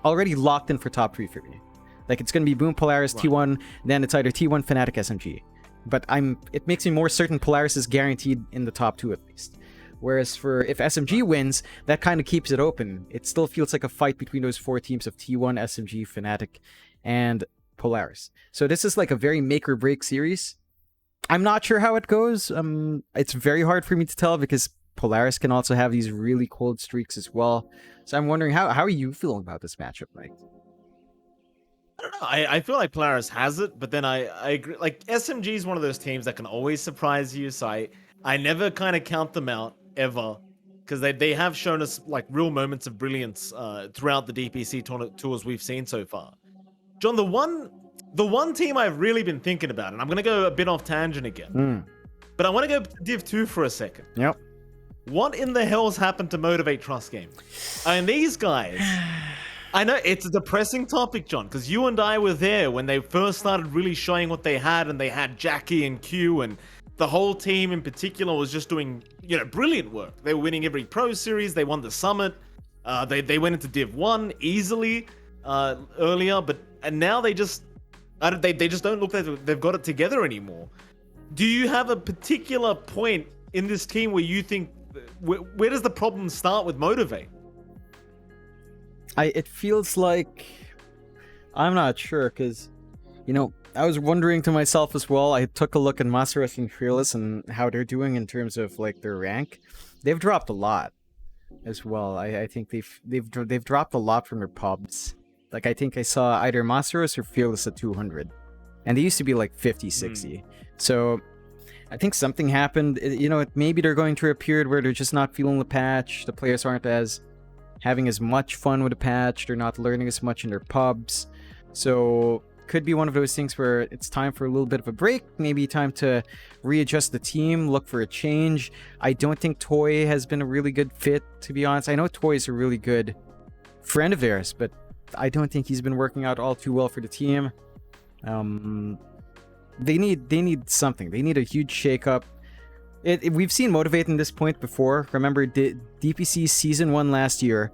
already locked in for top 3 for me. Like, it's gonna be Boom, Polaris, right. T1, then it's either T1, Fnatic, SMG. But it makes me more certain Polaris is guaranteed in the top 2 at least. Whereas if SMG wins, that kind of keeps it open. It still feels like a fight between those 4 teams of T1, SMG, Fnatic, and Polaris. So this is like a very make or break series. I'm not sure how it goes. It's very hard for me to tell because Polaris can also have these really cold streaks as well. So I'm wondering, how are you feeling about this matchup, Mike? I don't know. I feel like Polaris has it, but then I agree. Like, SMG is one of those teams that can always surprise you. So I never kind of count them out ever, because they have shown us like real moments of brilliance throughout the DPC tours we've seen so far. John, the one team I've really been thinking about, and I'm going to go a bit off tangent again, but I want to go to Div 2 for a second. Yep. What in the hell's happened to Motivate Trust Game? I mean, these guys, I know it's a depressing topic, John, because you and I were there when they first started really showing what they had, and they had Jackie and Q, and the whole team in particular was just doing, you know, brilliant work. They were winning every Pro Series, they won the Summit. They went into Div 1 easily earlier, and now they just don't look like they've got it together anymore. Do you have a particular point in this team where you think where does the problem start with Motivate? It feels like I'm not sure, because I was wondering to myself as well. I took a look at Masaros and Fearless and how they're doing in terms of like their rank. They've dropped a lot as well. I think they've dropped a lot from their pubs. Like I think I saw either Masaros or Fearless at 200, and they used to be like 50, 60. So I think something happened. Maybe they're going through a period where they're just not feeling the patch. The players aren't having as much fun with the patch. They're not learning as much in their pubs. So could be one of those things where it's time for a little bit of a break, maybe time to readjust the team, look for a change. I don't think Toy has been a really good fit, to be honest. I know Toy is a really good friend of theirs, but I don't think he's been working out all too well for the team. They need something. They need a huge shakeup. We've seen Motivate in this point before. Remember DPC Season 1 last year.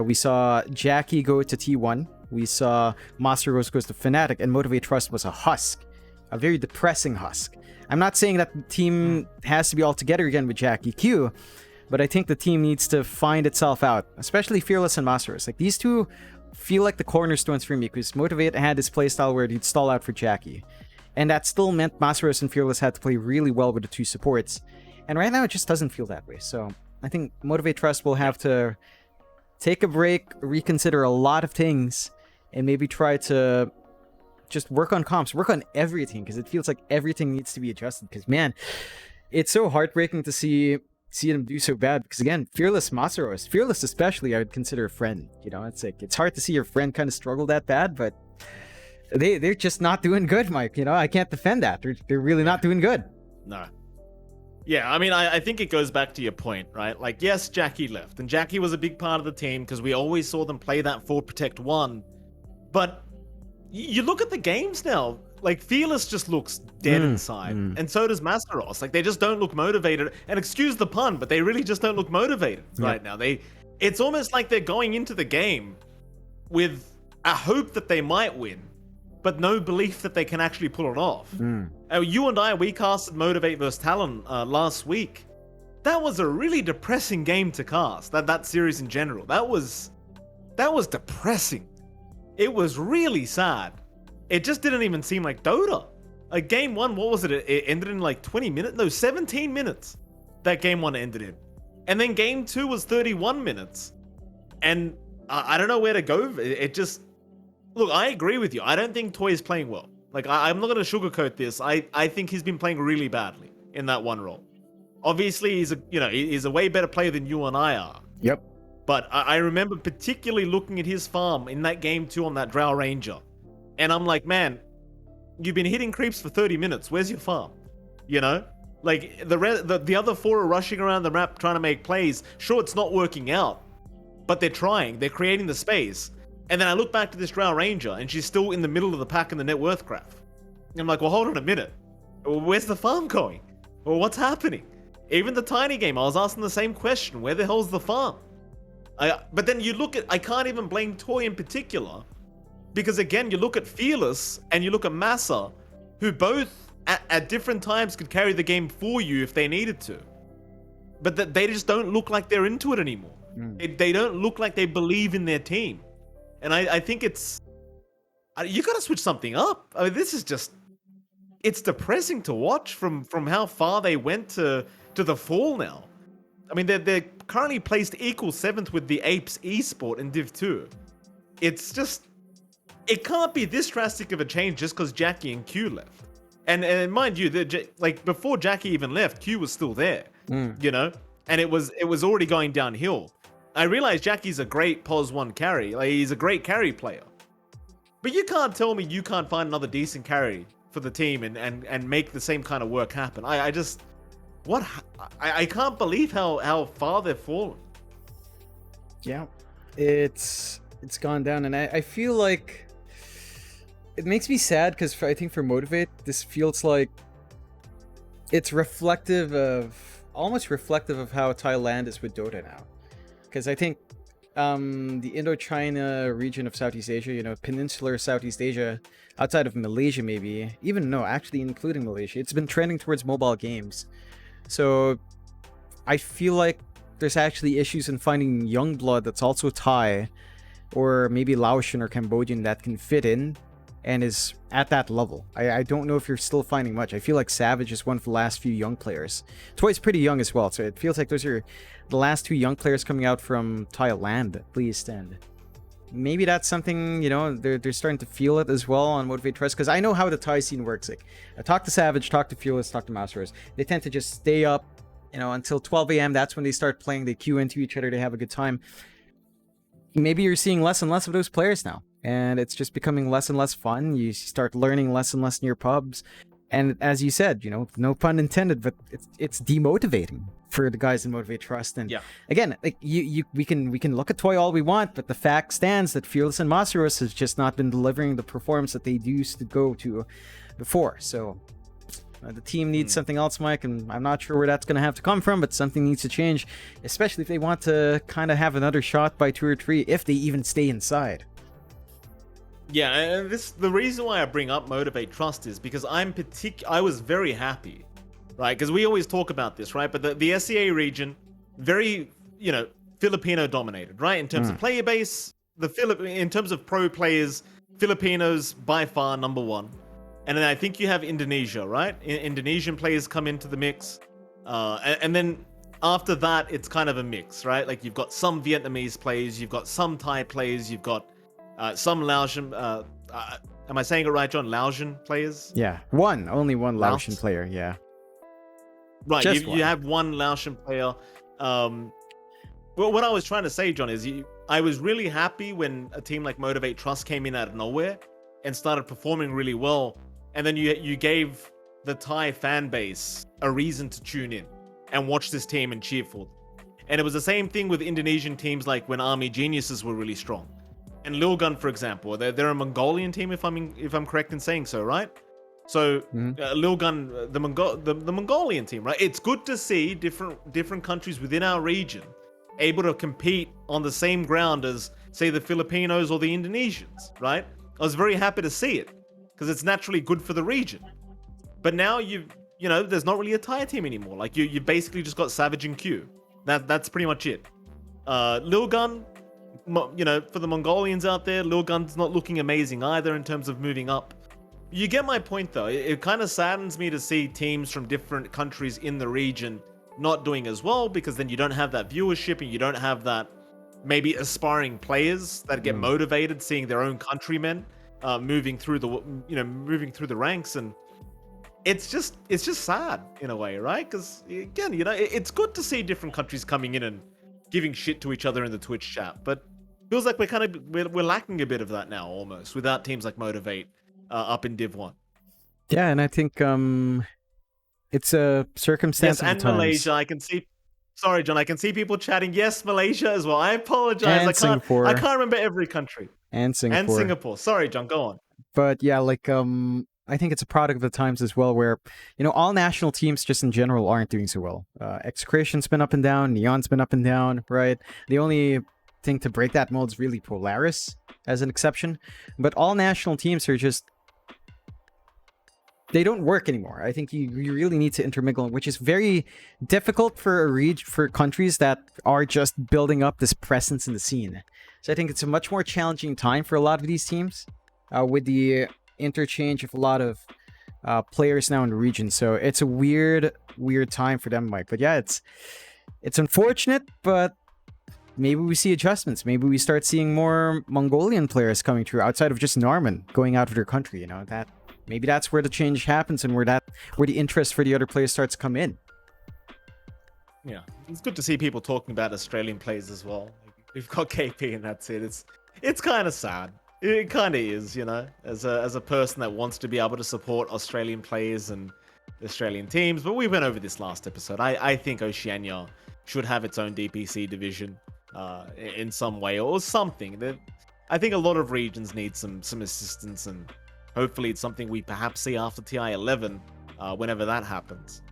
We saw Jackie go to T1. We saw Masaros goes to Fnatic, and Motivate Trust was a husk. A very depressing husk. I'm not saying that the team has to be all together again with Jackie Q, but I think the team needs to find itself out, especially Fearless and Masaros. Like, these two feel like the cornerstones for me, because Motivate had this playstyle where he'd stall out for Jackie. And that still meant Masaros and Fearless had to play really well with the two supports. And right now it just doesn't feel that way. So I think Motivate Trust will have to take a break, reconsider a lot of things, and maybe try to just work on comps, work on everything, because it feels like everything needs to be adjusted. Because, man, it's so heartbreaking to see them do so bad. Because, again, Fearless Masaros, Fearless especially, I would consider a friend. It's like, it's hard to see your friend kind of struggle that bad, but they're just not doing good, Mike. I can't defend that. They're really not doing good. No. Yeah, I mean, I think it goes back to your point, right? Like, yes, Jackie left, and Jackie was a big part of the team because we always saw them play that Forward Protect 1. But you look at the games now, like, Fearless just looks dead inside, and so does Masaros. Like, they just don't look motivated. And excuse the pun, but they really just don't look motivated right now. It's almost like they're going into the game with a hope that they might win, but no belief that they can actually pull it off. You and I, we casted Motivate vs Talon last week. That was a really depressing game to cast. That series in general. That was depressing. It was really sad. It just didn't even seem like Dota. Like, game 1, what was it? It ended in like 20 minutes? No, 17 minutes. That game 1 ended in. And then game 2 was 31 minutes. And I don't know where to go. It just... Look, I agree with you. I don't think Toy is playing well. Like, I'm not going to sugarcoat this. I think he's been playing really badly in that one role. Obviously, he's a way better player than you and I are. Yep. But I remember particularly looking at his farm in that game 2 on that Drow Ranger. And I'm like, man, you've been hitting creeps for 30 minutes. Where's your farm? Like, the other 4 are rushing around the map trying to make plays. Sure, it's not working out, but they're trying. They're creating the space. And then I look back to this Drow Ranger, and she's still in the middle of the pack in the net worth graph. And I'm like, well, hold on a minute. Where's the farm going? Well, what's happening? Even the tiny game, I was asking the same question. Where the hell's the farm? But then you look at... I can't even blame Toy in particular. Because, again, you look at Fearless, and you look at Massa, who both, at different times, could carry the game for you if they needed to. But they just don't look like they're into it anymore. They don't look like they believe in their team. And I think it's... You gotta switch something up. I mean, this is just... It's depressing to watch from how far they went to the fall now. I mean, they're currently placed equal 7th with the Apes Esport in Div 2. It's just... It can't be this drastic of a change just because Jackie and Q left. And mind you, like, before Jackie even left, Q was still there. And it was already going downhill. I realize Jackie's a great POS 1 carry. Like, he's a great carry player. But you can't tell me you can't find another decent carry for the team and make the same kind of work happen. I just... What? I can't believe how far they've fallen. Yeah. It's gone down, and I feel like... It makes me sad, because I think for Motivate, this feels like... It's almost reflective of how Thailand is with Dota now. Because I think the Indochina region of Southeast Asia, peninsular Southeast Asia, outside of Malaysia maybe, even no, actually including Malaysia, it's been trending towards mobile games. So I feel like there's actually issues in finding young blood that's also Thai or maybe Laotian or Cambodian that can fit in and is at that level. I don't know if you're still finding much. I feel like Savage is one of the last few young players. Toy's pretty young as well, so it feels like those are the last two young players coming out from Thailand, at least, and maybe that's something, they're starting to feel it as well on Motivate Trust, because I know how the Thai scene works. Like, I talk to Savage, talk to Fearless, talk to Masters. They tend to just stay up, until 12 a.m. That's when they start playing. They queue into each other. They have a good time. Maybe you're seeing less and less of those players now, and it's just becoming less and less fun. You start learning less and less in your pubs, and as you said, no pun intended, but it's demotivating for the guys in Motivate Trust. And again, like we can look at Toy all we want, but the fact stands that Fearless and Masaros has just not been delivering the performance that they used to go to before. So the team needs something else, Mike, and I'm not sure where that's going to have to come from, but something needs to change, especially if they want to kind of have another shot by 2 or 3, if they even stay inside. Yeah, and the reason why I bring up Motivate Trust is because I was very happy, right? Because we always talk about this, right? But the SEA region, very, Filipino dominated, right? In terms of player base, in terms of pro players, Filipinos by far number one. And then I think you have Indonesia, right? Indonesian players come into the mix. And then after that, it's kind of a mix, right? Like you've got some Vietnamese players, you've got some Thai players, you've got some Laotian. Am I saying it right, John? Laotian players? Yeah, only one Laotian player, yeah. Right, you have one Laotian player. Well, what I was trying to say, John, is I was really happy when a team like Motivate Trust came in out of nowhere and started performing really well. And then you gave the Thai fan base a reason to tune in and watch this team and cheer for them. And it was the same thing with Indonesian teams like when Army Geniuses were really strong. And Lil Gun, for example, they're a Mongolian team if I'm correct in saying so, right? So Lil Gun, the Mongolian team, right? It's good to see different countries within our region able to compete on the same ground as, say, the Filipinos or the Indonesians, right? I was very happy to see it because it's naturally good for the region. But now there's not really a Thai team anymore. Like you basically just got Savage and Q. That's pretty much it. Lil Gun, for the Mongolians out there, Lil Gun's not looking amazing either in terms of moving up. You get my point though. It kind of saddens me to see teams from different countries in the region not doing as well, because then you don't have that viewership and you don't have that maybe aspiring players that get motivated seeing their own countrymen moving through the ranks. And it's just sad in a way, right? Because again, it's good to see different countries coming in and giving shit to each other in the Twitch chat, but feels like we're lacking a bit of that now almost without teams like Motivate up in Div 1. Yeah, and I think it's a circumstance. Yes, and Malaysia. I can see. Sorry, John. I can see people chatting. Yes, Malaysia as well. I apologize. And Singapore. I can't remember every country. And Singapore. Sorry, John. Go on. But yeah, like I think it's a product of the times as well, where all national teams just in general aren't doing so well. Execration's been up and down. Neon's been up and down. Right. The only thing to break that mold is really Polaris as an exception. But all national teams are just. They don't work anymore. I think you really need to intermingle, which is very difficult for countries that are just building up this presence in the scene. So I think it's a much more challenging time for a lot of these teams with the interchange of a lot of players now in the region. So it's a weird time for them, Mike. But yeah, it's unfortunate, but maybe we see adjustments. Maybe we start seeing more Mongolian players coming through outside of just Norman going out of their country. That. Maybe that's where the change happens and where the interest for the other players starts to come in. Yeah, it's good to see people talking about Australian players as well. We've got KP and that's it. It's kind of sad. It kind of is, as a person that wants to be able to support Australian players and Australian teams. But we went over this last episode. I think Oceania should have its own DPC division in some way or something. I think a lot of regions need some assistance, and hopefully it's something we perhaps see after TI 11, whenever that happens.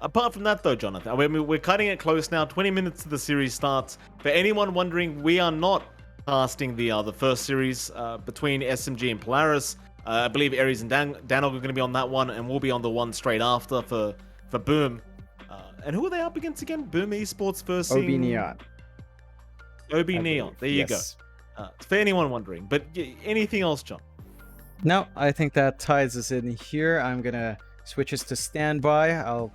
Apart from that, though, Jonathan, I mean, we're cutting it close now. 20 minutes to the series starts. For anyone wondering, we are not casting the first series between SMG and Polaris. I believe Ares and Danog are going to be on that one, and we'll be on the one straight after for Boom. And who are they up against again? Boom Esports versus OB Neon. OB Neon. There you yes. go. For anyone wondering. But anything else, John? No, I think that ties us in here. I'm going to switch us to standby. I'll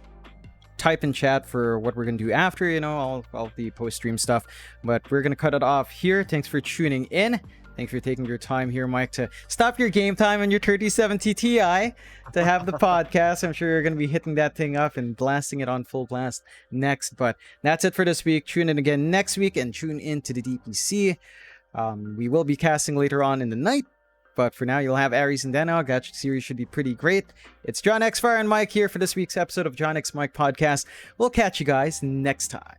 type in chat for what we're going to do after, you know, all the post-stream stuff. But we're going to cut it off here. Thanks for tuning in. Thanks for taking your time here, Mike, to stop your game time on your 3070 Ti to have the podcast. I'm sure you're going to be hitting that thing up and blasting it on full blast next. But that's it for this week. Tune in again next week and tune in to the DPC. We will be casting later on in the night. But for now, you'll have Ares and Danog. That series should be pretty great. It's John X Fire and Mike here for this week's episode of John X Mike Podcast. We'll catch you guys next time.